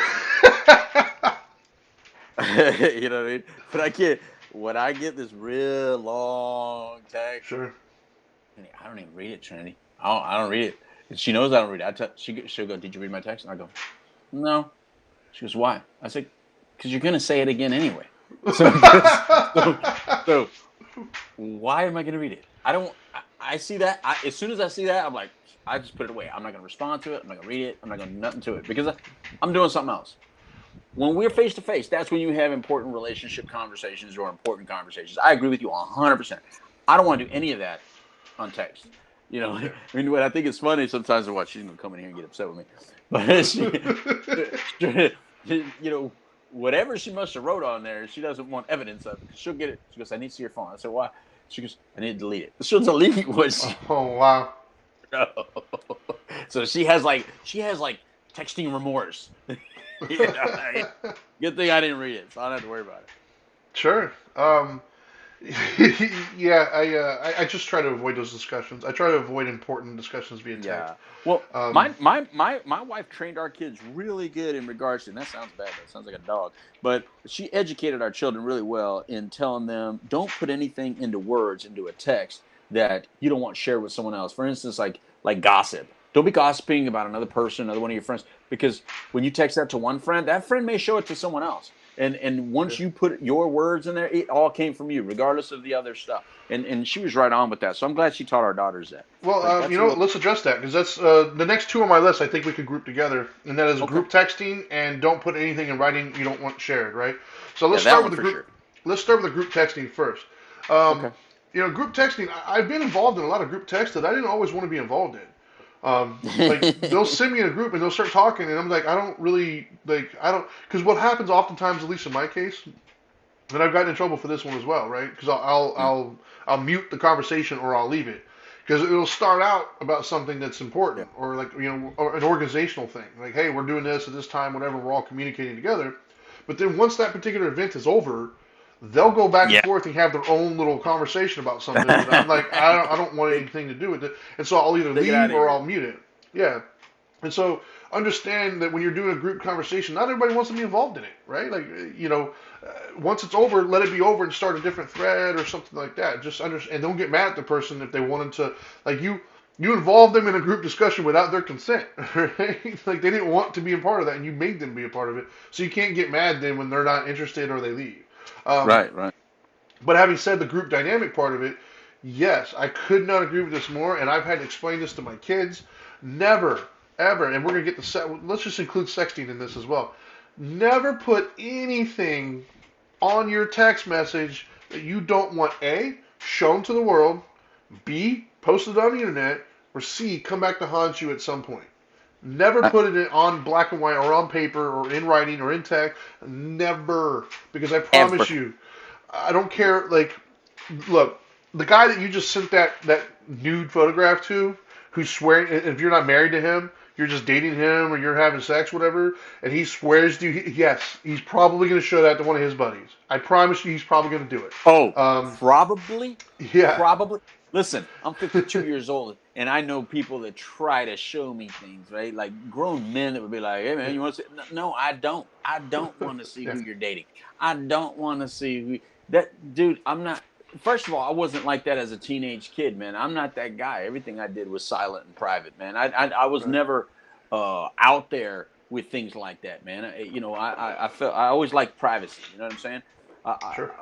[SPEAKER 2] You know what I mean? But I can't. When I get this real long text,
[SPEAKER 1] Sure.
[SPEAKER 2] and I don't even read it, Trinity. I don't read it. And she knows I don't read it. She'll go, "Did you read my text?" And I go, "No." She goes, "Why?" I said, "Because you're gonna say it again anyway. So, so, so why am I gonna read it? I don't. I see that. As soon as I see that, I'm like, I just put it away. I'm not gonna respond to it. I'm not gonna read it. I'm not gonna do nothing to it because I'm doing something else. When we're face to face, that's when you have important relationship conversations or important conversations. I agree with you 100%. I don't want to do any of that on text.
[SPEAKER 1] Yeah.
[SPEAKER 2] I mean, what I think is funny sometimes, what she's gonna come in here and get upset with me, but whatever she must have wrote on there, she doesn't want evidence of it because she'll get it. She goes, "I need to see your phone." I said, "Why?" She goes, "I need to delete it." She'll delete what she
[SPEAKER 1] Oh wow.
[SPEAKER 2] wrote. So she has like texting remorse. Like, good thing I didn't read it, so I don't have to worry about it.
[SPEAKER 1] Sure. Yeah, I just try to avoid those discussions. I try to avoid important discussions via text.
[SPEAKER 2] Yeah. Well,
[SPEAKER 1] Um,
[SPEAKER 2] my wife trained our kids really good in regards to, and that sounds bad. That sounds like a dog. But she educated our children really well in telling them don't put anything into words into a text that you don't want shared with someone else. For instance, like gossip. Don't be gossiping about another person, another one of your friends, because when you text that to one friend, that friend may show it to someone else. And
[SPEAKER 1] yeah.
[SPEAKER 2] once you put your words in there, it all came from you, regardless of the other stuff. And she was right on with that. So I'm glad she taught our daughters that.
[SPEAKER 1] Well,
[SPEAKER 2] Like that's a real
[SPEAKER 1] let's address that because that's the next two on my list. I think we could group together, and that is
[SPEAKER 2] okay.
[SPEAKER 1] group texting and don't put anything in writing you don't want shared. Right. So
[SPEAKER 2] Yeah,
[SPEAKER 1] let's
[SPEAKER 2] that
[SPEAKER 1] start with
[SPEAKER 2] one
[SPEAKER 1] the
[SPEAKER 2] for
[SPEAKER 1] group.
[SPEAKER 2] sure.
[SPEAKER 1] Let's start with the group texting first. Um,
[SPEAKER 2] Okay.
[SPEAKER 1] Group texting. I've been involved in a lot of group texts that I didn't always want to be involved in. Like they'll send me in a group and they'll start talking, and I'm like, I don't really like. I don't because what happens oftentimes, at least in my case, and I've gotten in trouble for this one as well, right? Because I'll mute the conversation or I'll leave it. because it'll start out about something that's
[SPEAKER 2] Yeah.
[SPEAKER 1] important, or like or an organizational thing, like hey, we're doing this at this time, whatever, we're all communicating together. But then once that particular event is over, they'll go back and
[SPEAKER 2] Yeah.
[SPEAKER 1] forth and have their own little conversation about something that I'm like, I don't want
[SPEAKER 2] Take
[SPEAKER 1] anything to do with it, and so I'll either
[SPEAKER 2] it out
[SPEAKER 1] leave
[SPEAKER 2] of
[SPEAKER 1] or
[SPEAKER 2] here.
[SPEAKER 1] I'll mute it. Yeah, and so understand that when you're doing a group conversation, not everybody wants to be involved in it, right? Like, once it's over, let it be over and start a different thread or something like that. Just understand, and don't get mad at the person if they wanted to, like you involved them in a group discussion without their consent, right? Like they didn't want to be a part of that, and you made them be a part of it. So you can't get mad then when they're not interested or they leave. Um,
[SPEAKER 2] Right, right.
[SPEAKER 1] but having said the group dynamic part of it, yes, I could not agree with this more, and I've had to explain this to my kids. Never, ever, and we're gonna get let's just include sexting in this as well. Never put anything on your text message that you don't want A, shown to the world, B, posted on the internet, or C, come back to haunt you at some point. Never
[SPEAKER 2] I,
[SPEAKER 1] put it on black and white or on paper or in writing or in text. Never. Because I
[SPEAKER 2] ever.
[SPEAKER 1] promise you, I don't care. Like, look, the guy that you just sent that nude photograph to, who's swearing, if you're not married to him, you're just dating him or you're having sex, whatever, and he swears to you, yes, he's probably going to show that to one of his buddies. I promise you, he's probably going to do it.
[SPEAKER 2] Oh,
[SPEAKER 1] Um,
[SPEAKER 2] probably,
[SPEAKER 1] yeah,
[SPEAKER 2] probably. Listen, I'm 52 years old, and I know people that try to show me things, right? Like grown men that would be like, "Hey, man,
[SPEAKER 1] yeah,
[SPEAKER 2] you want to see?" No, I don't. I don't want to see
[SPEAKER 1] yeah,
[SPEAKER 2] who you're dating. I don't want to see who that dude. I'm not. First of all, I wasn't like that as a teenage kid, man. I'm not that guy. Everything I did was silent and private, man. I was
[SPEAKER 1] right,
[SPEAKER 2] never out there with things like that, man. I felt I always liked privacy. You know what I'm saying?
[SPEAKER 1] sure,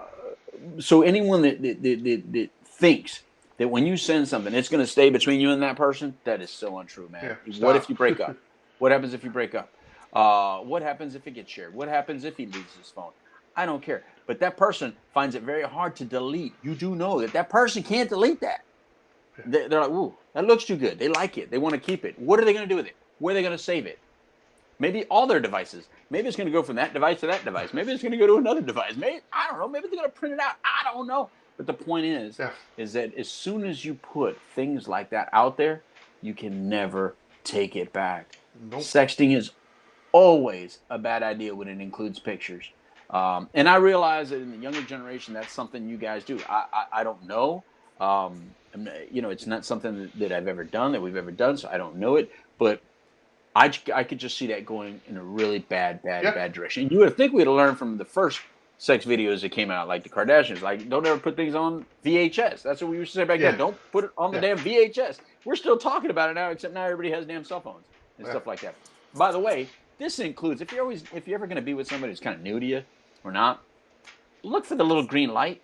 [SPEAKER 2] So anyone that thinks that when you send something, it's going to stay between you and that person, that is so untrue, man.
[SPEAKER 1] yeah,
[SPEAKER 2] What if
[SPEAKER 1] stop.
[SPEAKER 2] you break up? What happens if you break up? What happens if it gets shared? What happens if he loses his phone? I don't care. But that person finds it very hard to delete. You do know that that person can't delete that.
[SPEAKER 1] Yeah,
[SPEAKER 2] They're like, ooh, that looks too good. They like it. They want to keep it. What are they going to do with it? Where are they going to save it? Maybe all their devices. Maybe it's going to go from that device to that device. Maybe it's going to go to another device. Maybe I don't know. Maybe they're going to print it out. I don't know. But the point
[SPEAKER 1] yeah,
[SPEAKER 2] is that as soon as you put things like that out there, you can never take it back.
[SPEAKER 1] nope,
[SPEAKER 2] Sexting is always a bad idea when it includes pictures. And I realize that in the younger generation, that's something you guys do. I don't know. It's not something that I've ever done, that we've ever done, so I don't know it. But I could just see that going in a really bad, bad,
[SPEAKER 1] yeah,
[SPEAKER 2] bad direction. And you would think we'd have learned from the first sex videos that came out, like the Kardashians. Like, don't ever put things on VHS. That's what we used to say back
[SPEAKER 1] yeah,
[SPEAKER 2] then. Don't put it on the
[SPEAKER 1] yeah,
[SPEAKER 2] damn VHS. We're still talking about it now, except now everybody has damn cell phones and
[SPEAKER 1] yeah,
[SPEAKER 2] stuff like that. By the way, this includes if you're ever going to be with somebody who's kind of new to you or not, look for the little green light.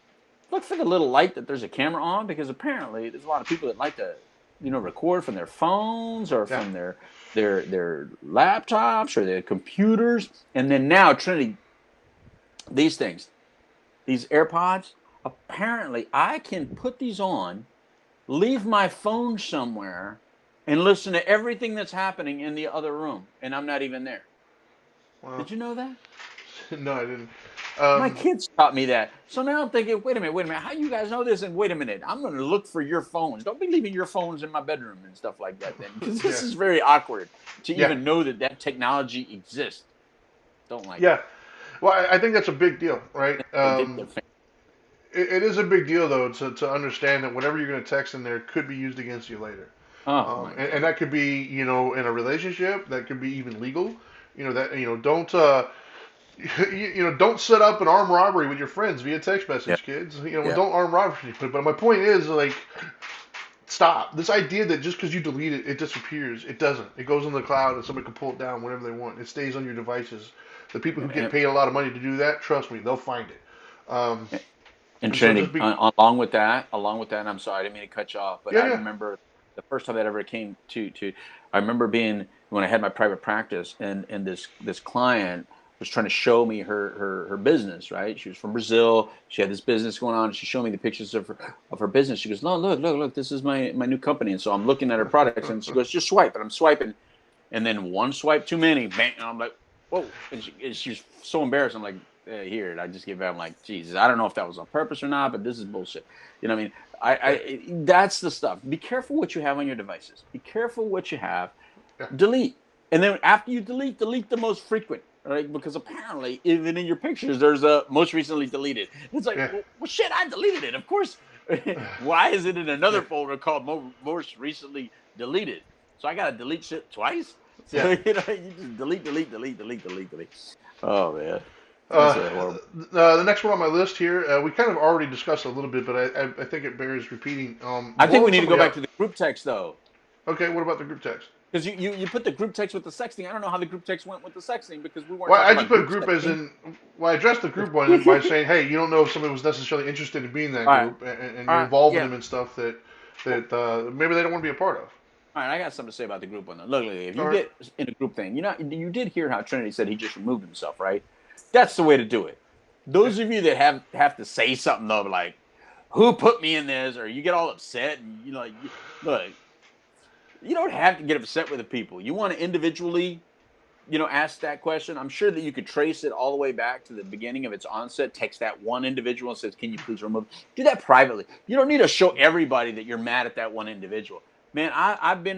[SPEAKER 2] Look for the little light that there's a camera on, because apparently there's a lot of people that like to, record from their phones or
[SPEAKER 1] yeah.
[SPEAKER 2] from their laptops or their computers. And then now, Trinity, these things, these AirPods, apparently I can put these on, leave my phone somewhere, and listen to everything that's happening in the other room, and I'm not even there.
[SPEAKER 1] Well,
[SPEAKER 2] Did you know that?
[SPEAKER 1] no, I didn't.
[SPEAKER 2] My
[SPEAKER 1] Um,
[SPEAKER 2] kids taught me that. So now I'm thinking, wait a minute, how you guys know this? And wait a minute, I'm going to look for your phones. Don't be leaving your phones in my bedroom and stuff like that then, because
[SPEAKER 1] yeah,
[SPEAKER 2] this is very awkward to
[SPEAKER 1] yeah,
[SPEAKER 2] even know that that technology exists. Don't like it.
[SPEAKER 1] yeah. Well, I think that's a big deal, right?
[SPEAKER 2] Addictive.
[SPEAKER 1] It is a big deal though to understand that whatever you're going to text in there could be used against you later,
[SPEAKER 2] Oh my
[SPEAKER 1] and
[SPEAKER 2] God.
[SPEAKER 1] that could be in a relationship, that could be even legal. That don't don't set up an armed robbery with your friends via text
[SPEAKER 2] Yeah.
[SPEAKER 1] message, kids.
[SPEAKER 2] Yeah.
[SPEAKER 1] Don't arm robbery. But my point is, like, stop this idea that just because you delete it, it disappears. It doesn't. It goes in the cloud and somebody can pull it down whenever they want. It stays on your devices. The people who get
[SPEAKER 2] And,
[SPEAKER 1] paid a lot of money to do that, trust me, they'll find it.
[SPEAKER 2] and
[SPEAKER 1] And so just
[SPEAKER 2] Trinity,
[SPEAKER 1] be,
[SPEAKER 2] along with that, and I'm sorry, I didn't mean to cut you off, but
[SPEAKER 1] yeah,
[SPEAKER 2] I
[SPEAKER 1] yeah,
[SPEAKER 2] remember the first time that ever came I remember being when I had my private practice, and this client was trying to show me her business, right? She was from Brazil. She had this business going on. She showed me the pictures of her business. She goes, no, look, this is my new company. And so I'm looking at her products, and she goes, just swipe. And I'm swiping, and then one swipe too many, bang, and I'm like, whoa. And she's so embarrassed. I'm like, here, and I just give back. I'm like, Jesus, I don't know if that was on purpose or not, but this is bullshit. You know what I mean? That's the stuff. Be careful what you have on your devices. Be careful what you have.
[SPEAKER 1] Yeah.
[SPEAKER 2] Delete, and then after you delete the most frequent. Right? Because apparently, even in your pictures, there's a most recently deleted. It's like,
[SPEAKER 1] Yeah.
[SPEAKER 2] well, shit, I deleted it. Of course. Why is it in another
[SPEAKER 1] Yeah.
[SPEAKER 2] folder called most recently deleted? So I gotta delete shit twice. So
[SPEAKER 1] Yeah.
[SPEAKER 2] you just delete. Oh man, that's
[SPEAKER 1] Uh,
[SPEAKER 2] a horrible.
[SPEAKER 1] the next one on my list here, we kind of already discussed a little bit, but I think it bears repeating.
[SPEAKER 2] I think we
[SPEAKER 1] Blowing
[SPEAKER 2] need to go
[SPEAKER 1] somebody
[SPEAKER 2] back
[SPEAKER 1] up.
[SPEAKER 2] to the group text though,
[SPEAKER 1] Okay, what about the group text?
[SPEAKER 2] because you put the group text with the sexting. I don't know how the group text went with the sexting because we weren't
[SPEAKER 1] Well, I
[SPEAKER 2] talking
[SPEAKER 1] just
[SPEAKER 2] about
[SPEAKER 1] put
[SPEAKER 2] group
[SPEAKER 1] group as
[SPEAKER 2] sexting.
[SPEAKER 1] in. Well, I addressed the group one by saying, hey, you don't know if somebody was necessarily interested in being in that
[SPEAKER 2] All right,
[SPEAKER 1] group, and
[SPEAKER 2] all
[SPEAKER 1] you're
[SPEAKER 2] right,
[SPEAKER 1] involving
[SPEAKER 2] yeah.
[SPEAKER 1] them in stuff that
[SPEAKER 2] Well,
[SPEAKER 1] maybe they don't want to be a part of.
[SPEAKER 2] all right, I got something to say about the group one. Though. Look, if
[SPEAKER 1] All
[SPEAKER 2] you
[SPEAKER 1] right.
[SPEAKER 2] get in a group thing, you did hear how Trinity said he just removed himself, right? That's the way to do it.
[SPEAKER 1] Yeah.
[SPEAKER 2] Those of you that have to say something though, like who put me in this, or you get all upset, and look, you don't have to get upset with the people. You want to individually, ask that question. I'm sure that you could trace it all the way back to the beginning of its onset. Text that one individual and says, "Can you please remove?" Do that privately. You don't need to show everybody that you're mad at that one individual. Man,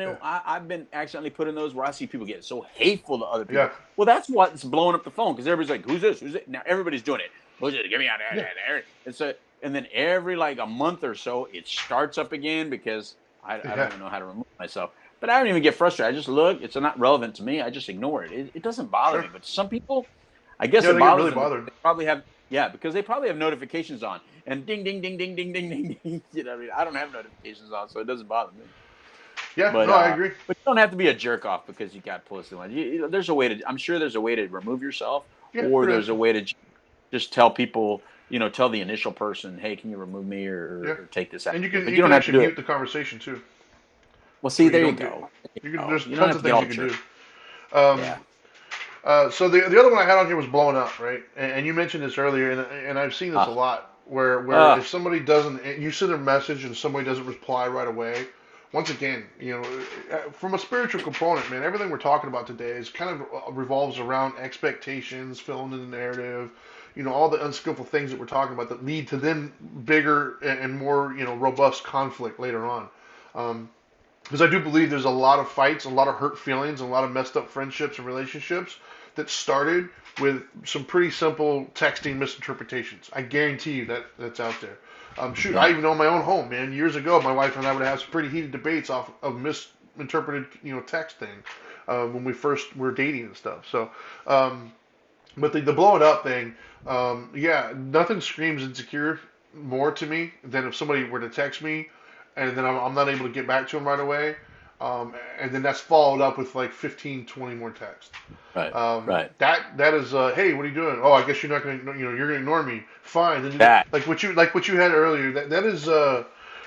[SPEAKER 1] Yeah.
[SPEAKER 2] I've been accidentally put in those where I see people get so hateful to other
[SPEAKER 1] Yeah.
[SPEAKER 2] people. Well, that's what's blowing up the phone because everybody's like, "Who's this? Who's it?" Now everybody's doing it. Who's it? Get me out of
[SPEAKER 1] Yeah.
[SPEAKER 2] there! And then every like a month or so, it starts up again because I don't
[SPEAKER 1] Yeah.
[SPEAKER 2] even know how to remove myself. But I don't even get frustrated. I just look. It's not relevant to me. I just ignore it. It doesn't bother
[SPEAKER 1] Sure.
[SPEAKER 2] me. But some people, I guess
[SPEAKER 1] Yeah,
[SPEAKER 2] it
[SPEAKER 1] they get
[SPEAKER 2] bothers
[SPEAKER 1] really
[SPEAKER 2] them because
[SPEAKER 1] bothered.
[SPEAKER 2] they probably have because they probably have notifications on and ding ding ding ding ding ding ding. You know what I mean? I don't have notifications on, so it doesn't bother me.
[SPEAKER 1] Yeah.
[SPEAKER 2] But
[SPEAKER 1] No, I agree.
[SPEAKER 2] but you don't have to be a jerk off because you got posted on. There's a way to. I'm sure there's a way to remove yourself,
[SPEAKER 1] Yeah,
[SPEAKER 2] or
[SPEAKER 1] there is.
[SPEAKER 2] there's a way to just tell people. Tell the initial person, hey, can you remove me
[SPEAKER 1] Yeah.
[SPEAKER 2] or take this out?
[SPEAKER 1] And you
[SPEAKER 2] But
[SPEAKER 1] can
[SPEAKER 2] you
[SPEAKER 1] you
[SPEAKER 2] don't
[SPEAKER 1] can
[SPEAKER 2] have to
[SPEAKER 1] actually
[SPEAKER 2] do
[SPEAKER 1] mute
[SPEAKER 2] it.
[SPEAKER 1] the conversation too,
[SPEAKER 2] Well,
[SPEAKER 1] so
[SPEAKER 2] see,
[SPEAKER 1] you
[SPEAKER 2] there you
[SPEAKER 1] don't get.
[SPEAKER 2] go.
[SPEAKER 1] You can. There's
[SPEAKER 2] You don't
[SPEAKER 1] tons
[SPEAKER 2] have
[SPEAKER 1] of
[SPEAKER 2] to get
[SPEAKER 1] things
[SPEAKER 2] all
[SPEAKER 1] you can
[SPEAKER 2] jerk.
[SPEAKER 1] do. Um,
[SPEAKER 2] Yeah.
[SPEAKER 1] so the other one I had on here was blowing up, right? And you mentioned this earlier, and I've seen this a
[SPEAKER 2] Ah.
[SPEAKER 1] lot, where
[SPEAKER 2] Uh,
[SPEAKER 1] if somebody doesn't, you send a message and somebody doesn't reply right away. Once again, from a spiritual component, man, everything we're talking about today is kind of revolves around expectations, filling in the narrative, all the unskillful things that we're talking about that lead to then bigger and more, robust conflict later on. Because I do believe there's a lot of fights, a lot of hurt feelings, and a lot of messed up friendships and relationships that started with some pretty simple texting misinterpretations. I guarantee you that's out there. Shoot, I
[SPEAKER 2] yeah.
[SPEAKER 1] even know my own home, man. Years ago, my wife and I would have some pretty heated debates off of misinterpreted, texting when we first were dating and stuff. So, but the blow it up thing, yeah, nothing screams insecure more to me than if somebody were to text me and then I'm not able to get back to them right away. And then that's followed up with like 15, 20 more texts.
[SPEAKER 2] Right. Right.
[SPEAKER 1] That is, hey, what are you doing? Oh, I guess you're not gonna, you're gonna ignore me. Fine. Then
[SPEAKER 2] That.
[SPEAKER 1] like what you had earlier. That is,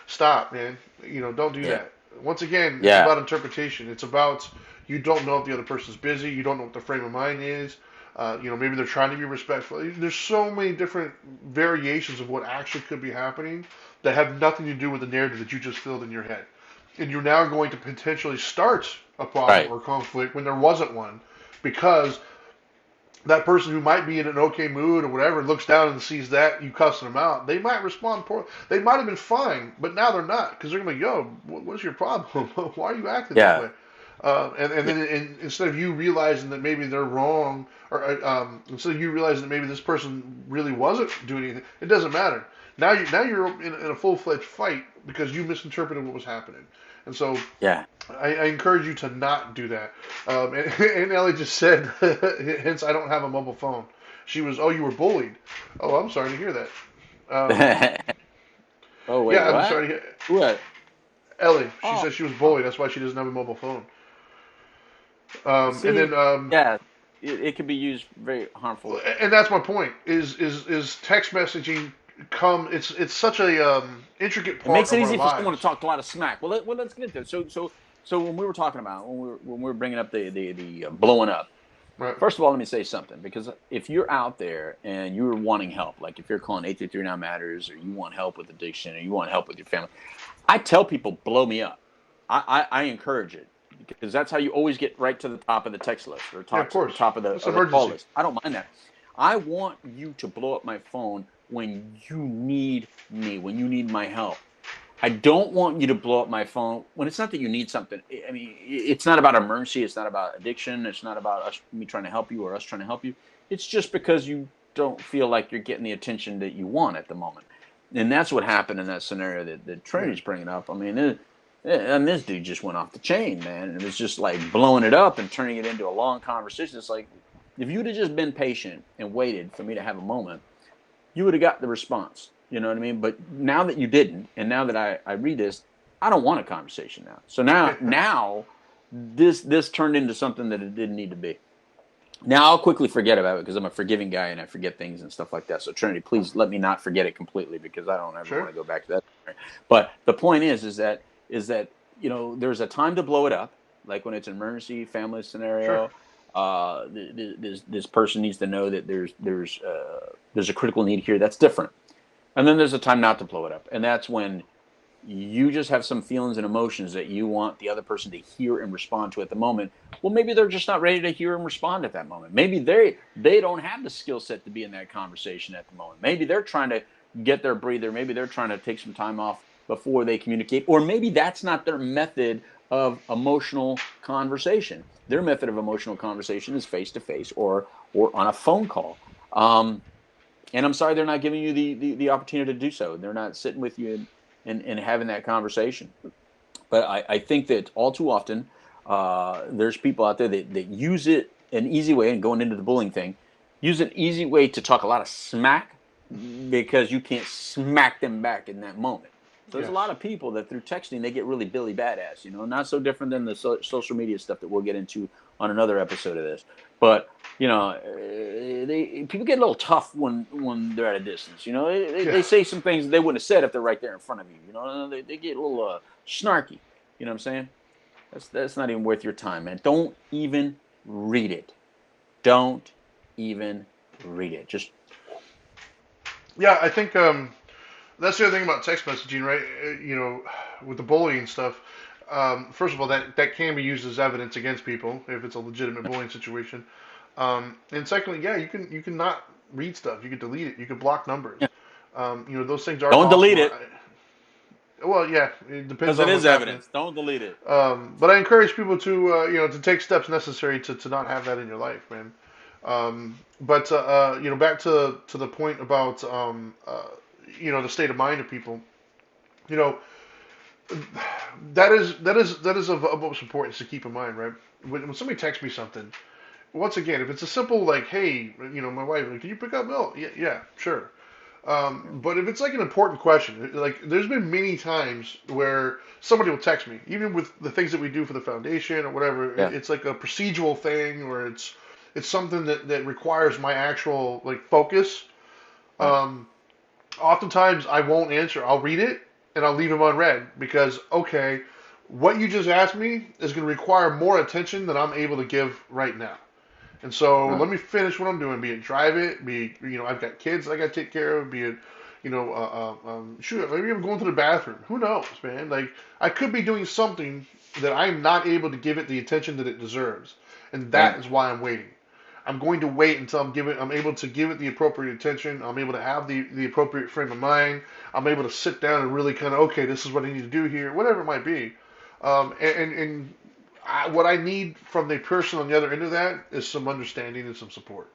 [SPEAKER 1] stop, man. Don't do
[SPEAKER 2] Yeah.
[SPEAKER 1] that. Once again, it's
[SPEAKER 2] Yeah.
[SPEAKER 1] about interpretation. It's about you don't know if the other person's busy. You don't know what the frame of mind is. Maybe they're trying to be respectful. There's so many different variations of what actually could be happening that have nothing to do with the narrative that you just filled in your head. And you're now going to potentially start a problem
[SPEAKER 2] Right.
[SPEAKER 1] or conflict when there wasn't one because that person who might be in an okay mood or whatever looks down and sees that you cussing them out. They might respond poorly. They might have been fine, but now they're not because they're going to be, yo, what's your problem? Why are you acting this
[SPEAKER 2] Yeah.
[SPEAKER 1] way? And
[SPEAKER 2] Yeah.
[SPEAKER 1] then instead of you realizing that maybe they're wrong, or instead of you realizing that maybe this person really wasn't doing anything, it doesn't matter. Now you're in a full-fledged fight because you misinterpreted what was happening. And so
[SPEAKER 2] Yeah.
[SPEAKER 1] I encourage you to not do that. And Ellie just said, hence I don't have a mobile phone. She was, oh, you were bullied. Oh, I'm sorry to hear that. Um,
[SPEAKER 2] Oh wait,
[SPEAKER 1] yeah, I'm
[SPEAKER 2] what?
[SPEAKER 1] sorry to hear.
[SPEAKER 2] What?
[SPEAKER 1] Ellie, she
[SPEAKER 2] Oh.
[SPEAKER 1] said she was
[SPEAKER 2] Oh.
[SPEAKER 1] bullied. That's why she doesn't have a mobile phone. And
[SPEAKER 2] See,
[SPEAKER 1] then
[SPEAKER 2] yeah, it can be used very harmful.
[SPEAKER 1] and that's my point. Is text messaging come? It's such a intricate
[SPEAKER 2] It
[SPEAKER 1] part
[SPEAKER 2] makes it
[SPEAKER 1] of our
[SPEAKER 2] easy for someone to
[SPEAKER 1] lives.
[SPEAKER 2] talk a lot of smack. Let's get into it. So when we were talking about when we were bringing up the blowing up.
[SPEAKER 1] Right.
[SPEAKER 2] First of all, let me say something because if you're out there and you're wanting help, like if you're calling 8339 Matters or you want help with addiction or you want help with your family, I tell people blow me up. I encourage it because that's how you always get right to the top of the text list or
[SPEAKER 1] Yeah, of
[SPEAKER 2] top
[SPEAKER 1] course.
[SPEAKER 2] top of the
[SPEAKER 1] It's an
[SPEAKER 2] of the call
[SPEAKER 1] emergency.
[SPEAKER 2] list. I don't mind that. I want you to blow up my phone when you need me, when you need my help. I don't want you to blow up my phone when it's not that you need something. I mean, it's not about emergency. It's not about addiction. It's not about me trying to help you or us trying to help you. It's just because you don't feel like you're getting the attention that you want at the moment. And that's what happened in that scenario that
[SPEAKER 1] Yeah.
[SPEAKER 2] Trinity's bringing up. I mean, and this dude just went off the chain, man. And it was just like blowing it up and turning it into a long conversation. It's like, if you'd have just been patient and waited for me to have a moment, you would have got the response. You know what I mean? But now that you didn't, and now that I read this, I don't want a conversation now. So now this turned into something that it didn't need to be. Now I'll quickly forget about it because I'm a forgiving guy and I forget things and stuff like that. So Trinity, please let me not forget it completely because I don't ever want
[SPEAKER 1] Sure.
[SPEAKER 2] to go back to that. But the point is that there's a time to blow it up, like when it's an emergency family
[SPEAKER 1] Sure.
[SPEAKER 2] scenario. This person needs to know that there's a critical need here. That's different. And then there's a time not to blow it up, and that's when you just have some feelings and emotions that you want the other person to hear and respond to at the moment. Well, maybe they're just not ready to hear and respond at that moment. Maybe they don't have the skill set to be in that conversation at the moment. Maybe they're trying to get their breather. Maybe they're trying to take some time off before they communicate, or maybe that's not their method of emotional conversation. Their method of emotional conversation is face to face or on a phone call. And I'm sorry they're not giving you the opportunity to do so. They're not sitting with you and having that conversation. But I think that all too often there's people out there that use it an easy way, and going into the bullying thing, use an easy way to talk a lot of smack because you can't smack them back in that moment. So there's a
[SPEAKER 1] Yes.
[SPEAKER 2] lot of people that through texting they get really Billy Badass, not so different than the social media stuff that we'll get into on another episode of this. But people get a little tough when they're at a distance.
[SPEAKER 1] Yeah.
[SPEAKER 2] They say some things they wouldn't have said if they're right there in front of you. They get a little snarky. You know what I'm saying? That's not even worth your time, man. Don't even read it. Don't even read it. Just
[SPEAKER 1] Yeah. I think that's the other thing about text messaging, right? With the bullying stuff. First of all, that can be used as evidence against people if it's a legitimate bullying situation. And secondly, yeah, you can not read stuff. You can delete it. You can block numbers.
[SPEAKER 2] yeah.
[SPEAKER 1] Those things are
[SPEAKER 2] Don't delete
[SPEAKER 1] possible.
[SPEAKER 2] it
[SPEAKER 1] Well, yeah, it depends
[SPEAKER 2] because it
[SPEAKER 1] on
[SPEAKER 2] is
[SPEAKER 1] what's happening.
[SPEAKER 2] evidence. Don't delete it.
[SPEAKER 1] But I encourage people to take steps necessary to not have that in your life, man. But back to the point about the state of mind of people. You know, that is of utmost importance to keep in mind, right? When somebody texts me something, once again, if it's a simple like, hey, my wife, can you pick up milk? Yeah, yeah, sure. But if it's like an important question, like there's been many times where somebody will text me, even with the things that we do for the foundation or whatever.
[SPEAKER 2] Yeah.
[SPEAKER 1] It's like a procedural thing, or it's something that requires my actual like focus.
[SPEAKER 2] Right.
[SPEAKER 1] Um, Oftentimes I won't answer. I'll read it and I'll leave them unread because okay, what you just asked me is going to require more attention than I'm able to give right now. And so
[SPEAKER 2] Right.
[SPEAKER 1] let me finish what I'm doing. Be it drive it, be it, I've got kids I got to take care of. Be it shoot, maybe I'm going to the bathroom. Who knows, man? Like I could be doing something that I'm not able to give it the attention that it deserves, and that
[SPEAKER 2] Right.
[SPEAKER 1] is why I'm waiting. I'm going to wait until I'm able to give it the appropriate attention. I'm able to have the appropriate frame of mind. I'm able to sit down and really kind of okay, this is what I need to do here, whatever it might be. What I need from the person on the other end of that is some understanding and some support.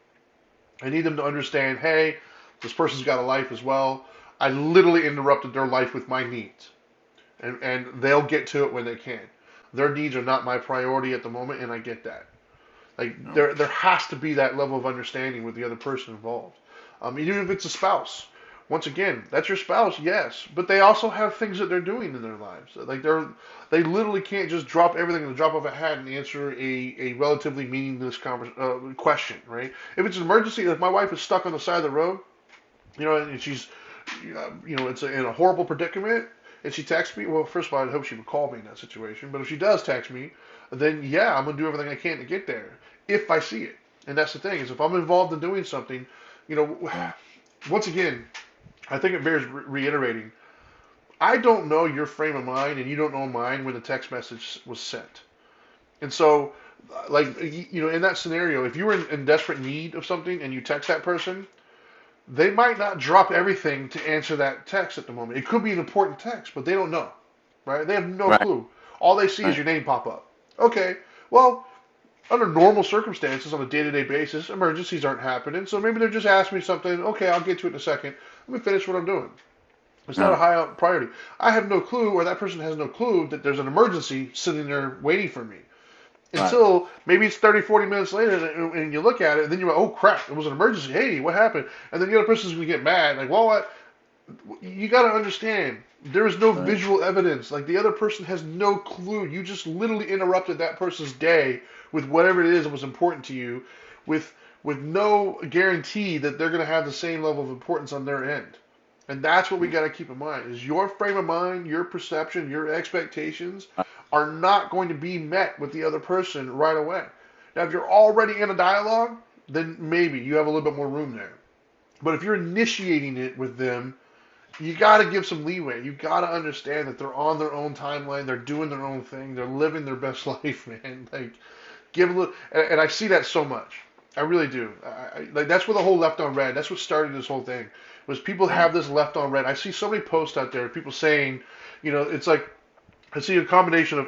[SPEAKER 1] I need them to understand, hey, this person's got a life as well. I literally interrupted their life with my needs, and they'll get to it when they can. Their needs are not my priority at the moment, and I get that. Like
[SPEAKER 2] No.
[SPEAKER 1] there has to be that level of understanding with the other person involved. Even if it's a spouse. Once again, that's your spouse, yes, but they also have things that they're doing in their lives. Like they literally can't just drop everything in the drop of a hat and answer a relatively meaningless question, right? If it's an emergency, if my wife is stuck on the side of the road, and she's, it's in a horrible predicament, and she texts me, well, first of all, I hope she would call me in that situation. But if she does text me, then yeah, I'm gonna do everything I can to get there if I see it. And that's the thing is, if I'm involved in doing something, you know,
[SPEAKER 2] Yeah.
[SPEAKER 1] once again, I think it bears reiterating. I don't know your frame of mind, and you don't know mine when the text message was sent. And so like in that scenario, if you were in desperate need of something and you text that person, they might not drop everything to answer that text at the moment. It could be an important text, but they don't know, right? They have no
[SPEAKER 2] Right.
[SPEAKER 1] clue. All they see is
[SPEAKER 2] Right.
[SPEAKER 1] your name pop up. Okay, well, under normal circumstances on a day-to-day basis, emergencies aren't happening, so maybe they're just asking me something. Okay, I'll get to it in a second. Let me finish what I'm doing. It's not a
[SPEAKER 2] Right.
[SPEAKER 1] high priority. I have no clue, or that person has no clue that there's an emergency sitting there waiting for me.
[SPEAKER 2] Right.
[SPEAKER 1] Until maybe it's 30, 40 minutes later, and you look at it, and then you're like, oh crap, it was an emergency. Hey, what happened? And then the other person's going to get mad. Like, well, what? You got to understand, there is no
[SPEAKER 2] Right.
[SPEAKER 1] visual evidence. Like, the other person has no clue. You just literally interrupted that person's day with whatever it is that was important to you, with with no guarantee that they're going to have the same level of importance on their end. And that's what we got to keep in mind: is your frame of mind, your perception, your expectations are not going to be met with the other person right away. Now, if you're already in a dialogue, then maybe you have a little bit more room there. But if you're initiating it with them, you got to give some leeway. You got to understand that they're on their own timeline. They're doing their own thing. They're living their best life, man. Like, give a little. And I see that so much. I really do. Like, that's where the whole left on red. That's what started this whole thing. Was people
[SPEAKER 2] Right.
[SPEAKER 1] have this left on red. I see so many posts out there. People saying, it's like I see a combination of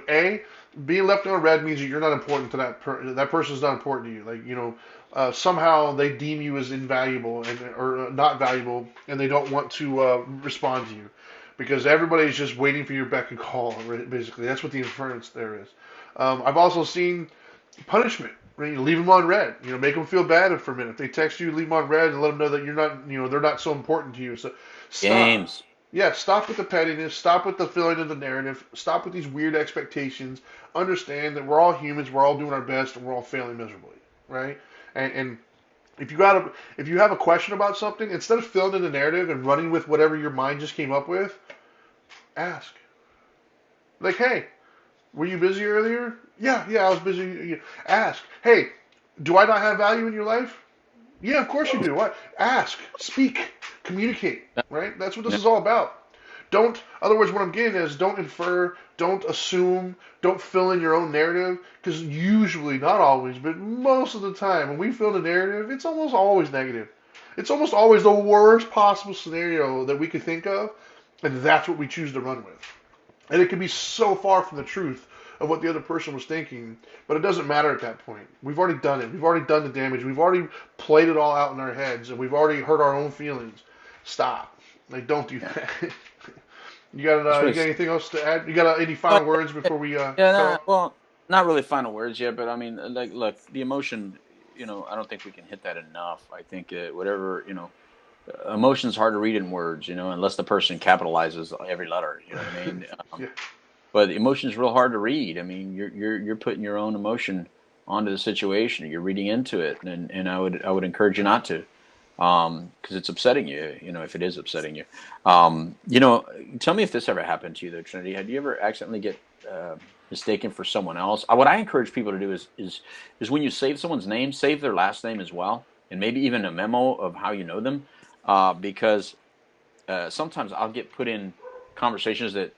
[SPEAKER 1] being left on red means that you're not important to that person's not important to you. Like, somehow they deem you as invaluable or not valuable, and they don't want to respond to you because everybody's just waiting for your beck and call. Right? Basically, that's what the inference there is. I've also seen punishment. Right? You leave them on red. Make them feel bad for a minute. If they text you, leave them on red and let them know that you're not. They're not so important to you. So stop.
[SPEAKER 2] Games.
[SPEAKER 1] Yeah, stop with the pettiness. Stop with the filling of the narrative. Stop with these weird expectations. Understand that we're all humans. We're all doing our best, and we're all failing miserably, right? And if you have a question about something, instead of filling in the narrative and running with whatever your mind just came up with, ask. Like, hey, were you busy earlier? Yeah, I was busy. Ask. Hey, do I not have value in your life? Yeah, of course you do. What? Ask, speak, communicate.
[SPEAKER 2] Yeah.
[SPEAKER 1] Right? That's what this
[SPEAKER 2] Yeah.
[SPEAKER 1] is all about. Other words, what I'm getting is don't infer, don't assume, don't fill in your own narrative, because usually, not always, but most of the time, when we fill in a narrative, it's almost always negative. It's almost always the worst possible scenario that we could think of, and that's what we choose to run with. And it can be so far from the truth of what the other person was thinking, but it doesn't matter at that point. We've already done it. We've already done the damage. We've already played it all out in our heads, and we've already hurt our own feelings. Stop. Like, don't do
[SPEAKER 2] Yeah.
[SPEAKER 1] that.
[SPEAKER 2] That's
[SPEAKER 1] You
[SPEAKER 2] really.
[SPEAKER 1] got anything else to add? You got any
[SPEAKER 2] Well,
[SPEAKER 1] final words before we
[SPEAKER 2] yeah.
[SPEAKER 1] cut
[SPEAKER 2] Nah,
[SPEAKER 1] off?
[SPEAKER 2] well, not really final words yet, but I mean, like, look, the emotion. I don't think we can hit that enough. I think whatever emotion's hard to read in words. Unless the person capitalizes every letter. You know what I mean?
[SPEAKER 1] Yeah,
[SPEAKER 2] But emotion's real hard to read. I mean, you're putting your own emotion onto the situation. You're reading into it, and I would encourage you not to, because it's upsetting you. If it is upsetting you, tell me if this ever happened to you, though, Trinity. Had you ever accidentally get mistaken for someone else? What I encourage people to do is when you save someone's name, save their last name as well, and maybe even a memo of how you know them, because sometimes I'll get put in conversations that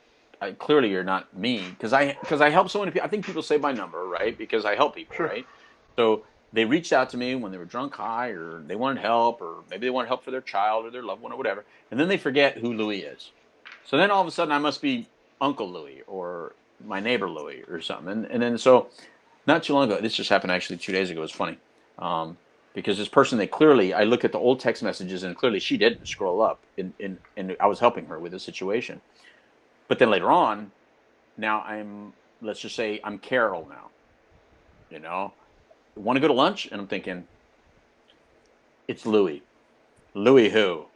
[SPEAKER 2] clearly you're not me because I help so many people. I think people say my number, right? Because I help people,
[SPEAKER 1] sure.
[SPEAKER 2] right? So they reached out to me when they were drunk, high, or they wanted help, or maybe they wanted help for their child or their loved one or whatever, and then they forget who Louis is. So then all of a sudden I must be Uncle Louis or my neighbor Louis or something, and then so not too long ago, this just happened actually 2 days ago. It was funny. Um, because this person, they clearly, I look at the old text messages and clearly she didn't scroll up, and I was helping her with the situation. But then later on, now let's just say I'm Carol now, you know, want to go to lunch? And I'm thinking, it's Louis. Louis who?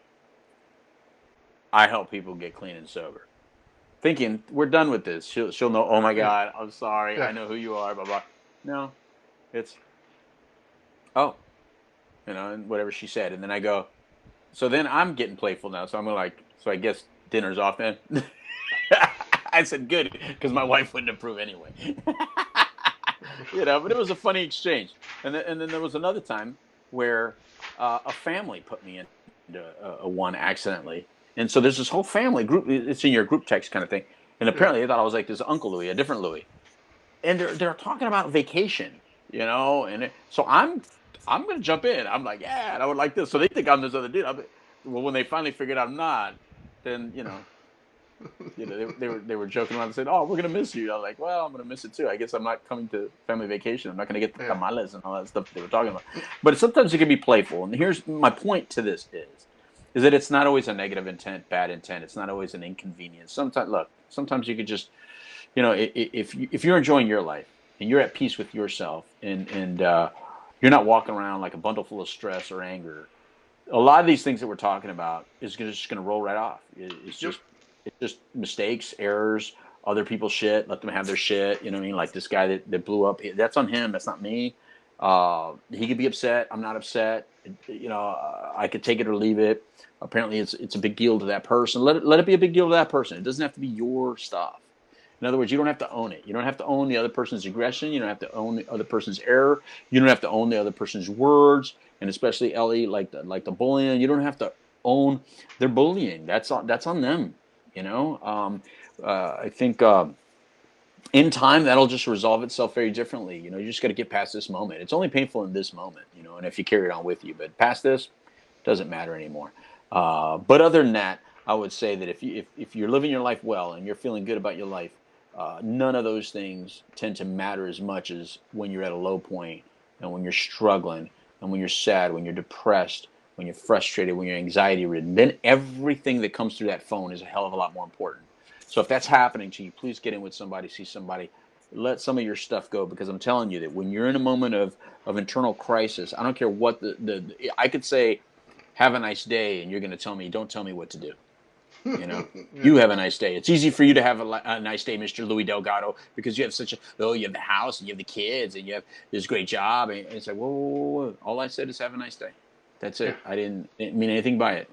[SPEAKER 2] I help people get clean and sober. Thinking, we're done with this. She'll know, oh my
[SPEAKER 1] Yeah,
[SPEAKER 2] God, I'm sorry.
[SPEAKER 1] yeah.
[SPEAKER 2] I know who you are, blah, blah. No, it's, oh, and whatever she said. And then I go, so then I'm getting playful now. So I'm like, so I guess dinner's off then. I said, good, because my wife wouldn't approve anyway. But it was a funny exchange. And then there was another time where a family put me into a one accidentally. And so there's this whole family group. It's in your group text kind of thing. And
[SPEAKER 1] Yeah.
[SPEAKER 2] apparently they thought I was like this Uncle Louis, a different Louis. And they're talking about vacation. So I'm gonna jump in. I'm like, yeah, and I would like this. So they think I'm this other dude. Well, when they finally figured out I'm not, then they were joking around and said, "Oh, we're gonna miss you." I'm like, "Well, I'm gonna miss it too. I guess I'm not coming to family vacation. I'm not gonna get the
[SPEAKER 1] Yeah.
[SPEAKER 2] tamales and all that stuff that they were talking about." But sometimes it can be playful. And here's my point to this is that it's not always a negative intent, bad intent. It's not always an inconvenience. Sometimes you could just, if you're enjoying your life and you're at peace with yourself and you're not walking around like a bundle full of stress or anger, a lot of these things that we're talking about is just going to roll right off.
[SPEAKER 1] Yep.
[SPEAKER 2] It's just mistakes, errors, other people's shit. Let them have their shit. You know what I mean? Like this guy that blew up. That's on him. That's not me. He could be upset. I'm not upset. I could take it or leave it. Apparently, it's a big deal to that person. Let it be a big deal to that person. It doesn't have to be your stuff. In other words, you don't have to own it. You don't have to own the other person's aggression. You don't have to own the other person's error. You don't have to own the other person's words, and especially Ellie, like the bullying. You don't have to own their bullying. That's on them. I think in time that'll just resolve itself very differently. You just got to get past this moment. It's only painful in this moment, and if you carry it on with you, but past this doesn't matter anymore. But other than that, I would say that if you're living your life well and you're feeling good about your life, none of those things tend to matter as much as when you're at a low point and when you're struggling and when you're sad, when you're depressed, when you're frustrated, when you're anxiety ridden. Then everything that comes through that phone is a hell of a lot more important. So if that's happening to you, please get in with somebody, see somebody, let some of your stuff go, because I'm telling you that when you're in a moment of internal crisis, I don't care what I could say, have a nice day, and you're going to tell me, don't tell me what to do.
[SPEAKER 1] Yeah.
[SPEAKER 2] You have a nice day. It's easy for you to have a nice day, Mr. Louis Delgado, because you have you have the house and you have the kids and you have this great job. And it's like, whoa, whoa, whoa, whoa. All I said is have a nice day. That's
[SPEAKER 1] Yeah.
[SPEAKER 2] it. I didn't mean anything by it.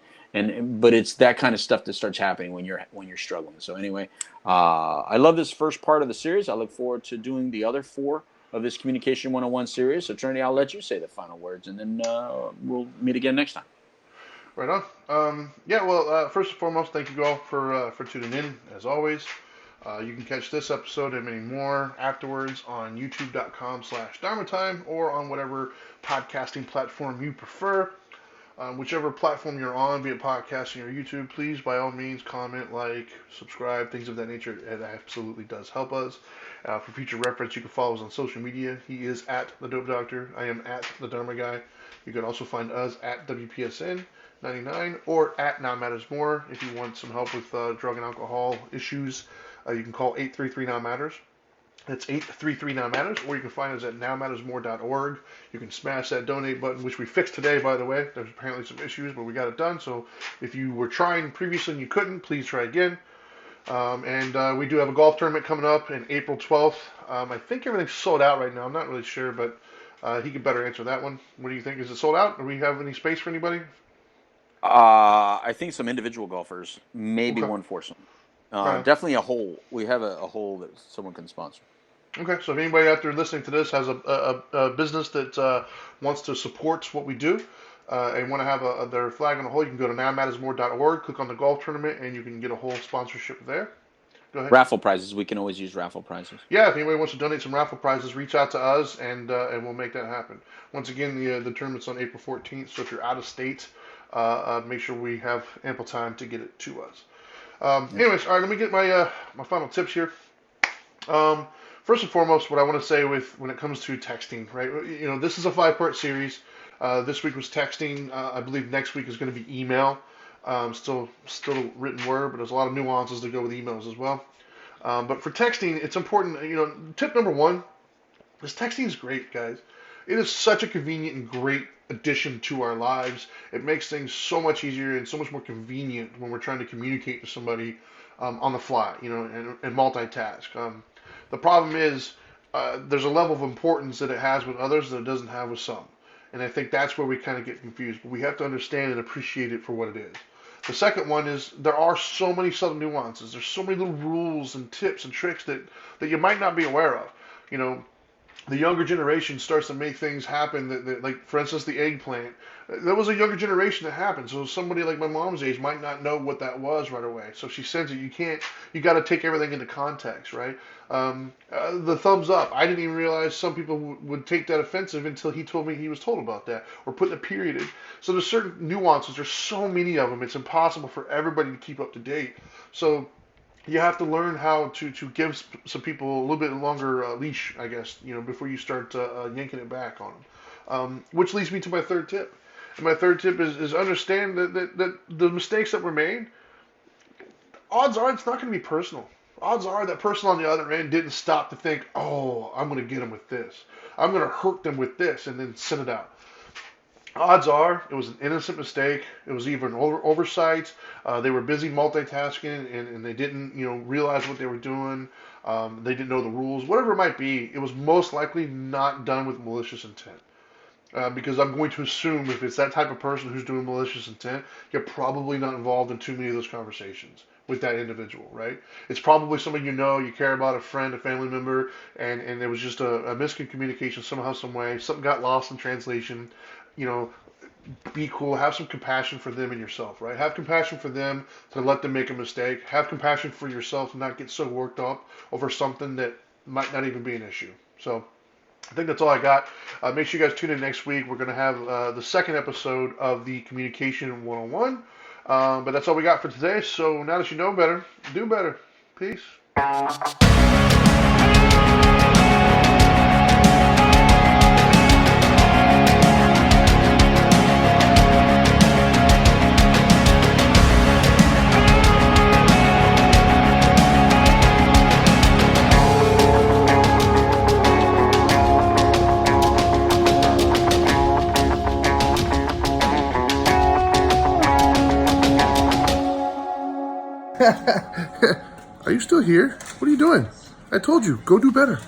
[SPEAKER 2] But it's that kind of stuff that starts happening when you're struggling. So anyway, I love this first part of the series. I look forward to doing the other 4 of this Communication 101 series. So Trinity, I'll let you say the final words, and then we'll meet again next time.
[SPEAKER 1] Right on. Yeah. Well, first and foremost, thank you all for tuning in. As always, you can catch this episode and many more afterwards on YouTube.com/Dharma Time or on whatever podcasting platform you prefer. Whichever platform you're on, be it podcasting or YouTube, please by all means comment, like, subscribe, things of that nature. It absolutely does help us. For future reference, you can follow us on social media. He is at the Dope Doctor. I am at the Dharma Guy. You can also find us at WPSN99 or at Now Matters More. If you want some help with drug and alcohol issues, you can call 833 Now Matters. That's 833 Now Matters, or you can find us at nowmattersmore.org. You can smash that donate button, which we fixed today, by the way. There's apparently some issues, but we got it done. So if you were trying previously and you couldn't, please try again. And we do have a golf tournament coming up in April 12th. I think everything's sold out right now. I'm not really sure, but he could better answer that one. What do you think? Is it sold out? Do we have any space for anybody?
[SPEAKER 2] I think some individual golfers, maybe
[SPEAKER 1] Okay.
[SPEAKER 2] one foursome.
[SPEAKER 1] Right.
[SPEAKER 2] Definitely a hole. We have a hole that someone can sponsor.
[SPEAKER 1] Okay, so if anybody out there listening to this has a business that wants to support what we do and want to have their flag on the hole, you can go to nowmattersmore.org, click on the golf tournament, and you can get a whole sponsorship there. Go ahead.
[SPEAKER 2] Raffle prizes. We can always use raffle prizes.
[SPEAKER 1] Yeah, if anybody wants to donate some raffle prizes, reach out to us and we'll make that happen. Once again, the tournament's on April 14th, so if you're out of state, make sure we have ample time to get it to us.
[SPEAKER 2] Yeah.
[SPEAKER 1] Anyways, all right, let me get my final tips here. Um, First and foremost, what I want to say when it comes to texting, right? This is a 5-part series. This week was texting. I believe next week is going to be email. Still written word, but there's a lot of nuances that go with emails as well. But for texting, it's important. Tip number 1 is texting is great, guys. It is such a convenient and great addition to our lives. It makes things so much easier and so much more convenient when we're trying to communicate to somebody on the fly, and multitask. The problem is there's a level of importance that it has with others that it doesn't have with some. And I think that's where we kind of get confused. But we have to understand and appreciate it for what it is. The second one is there are so many subtle nuances. There's so many little rules and tips and tricks that you might not be aware of. You know, the younger generation starts to make things happen that like for instance the eggplant, that was a younger generation that happened, so somebody like my mom's age might not know what that was right away, so she sends it. You got to take everything into context, right? The thumbs up, I didn't even realize some people would take that offensive until he told me he was told about that, or putting a period in. So there's certain nuances, there's so many of them, it's impossible for everybody to keep up to date. So you have to learn how to give some people a little bit longer leash, I guess, before you start yanking it back on them. Which leads me to my third tip. And my third tip is understand that the mistakes that were made, odds are it's not going to be personal. Odds are that person on the other end didn't stop to think, oh, I'm going to get them with this. I'm going to hurt them with this, and then send it out. Odds are it was an innocent mistake. It was even an oversight. They were busy multitasking and they didn't, realize what they were doing. They didn't know the rules. Whatever it might be, it was most likely not done with malicious intent. Because I'm going to assume if it's that type of person who's doing malicious intent, you're probably not involved in too many of those conversations with that individual, right? It's probably somebody you care about, a friend, a family member, and there was just a miscommunication somehow, some way. Something got lost in translation. Be cool, have some compassion for them and yourself, right? Have compassion for them to let them make a mistake. Have compassion for yourself to not get so worked up over something that might not even be an issue. So I think that's all I got. Make sure you guys tune in next week. We're going to have the second episode of the Communication 101. But that's all we got for today. So now that you know better, do better. Peace. Are you still here? What are you doing? I told you, go do better.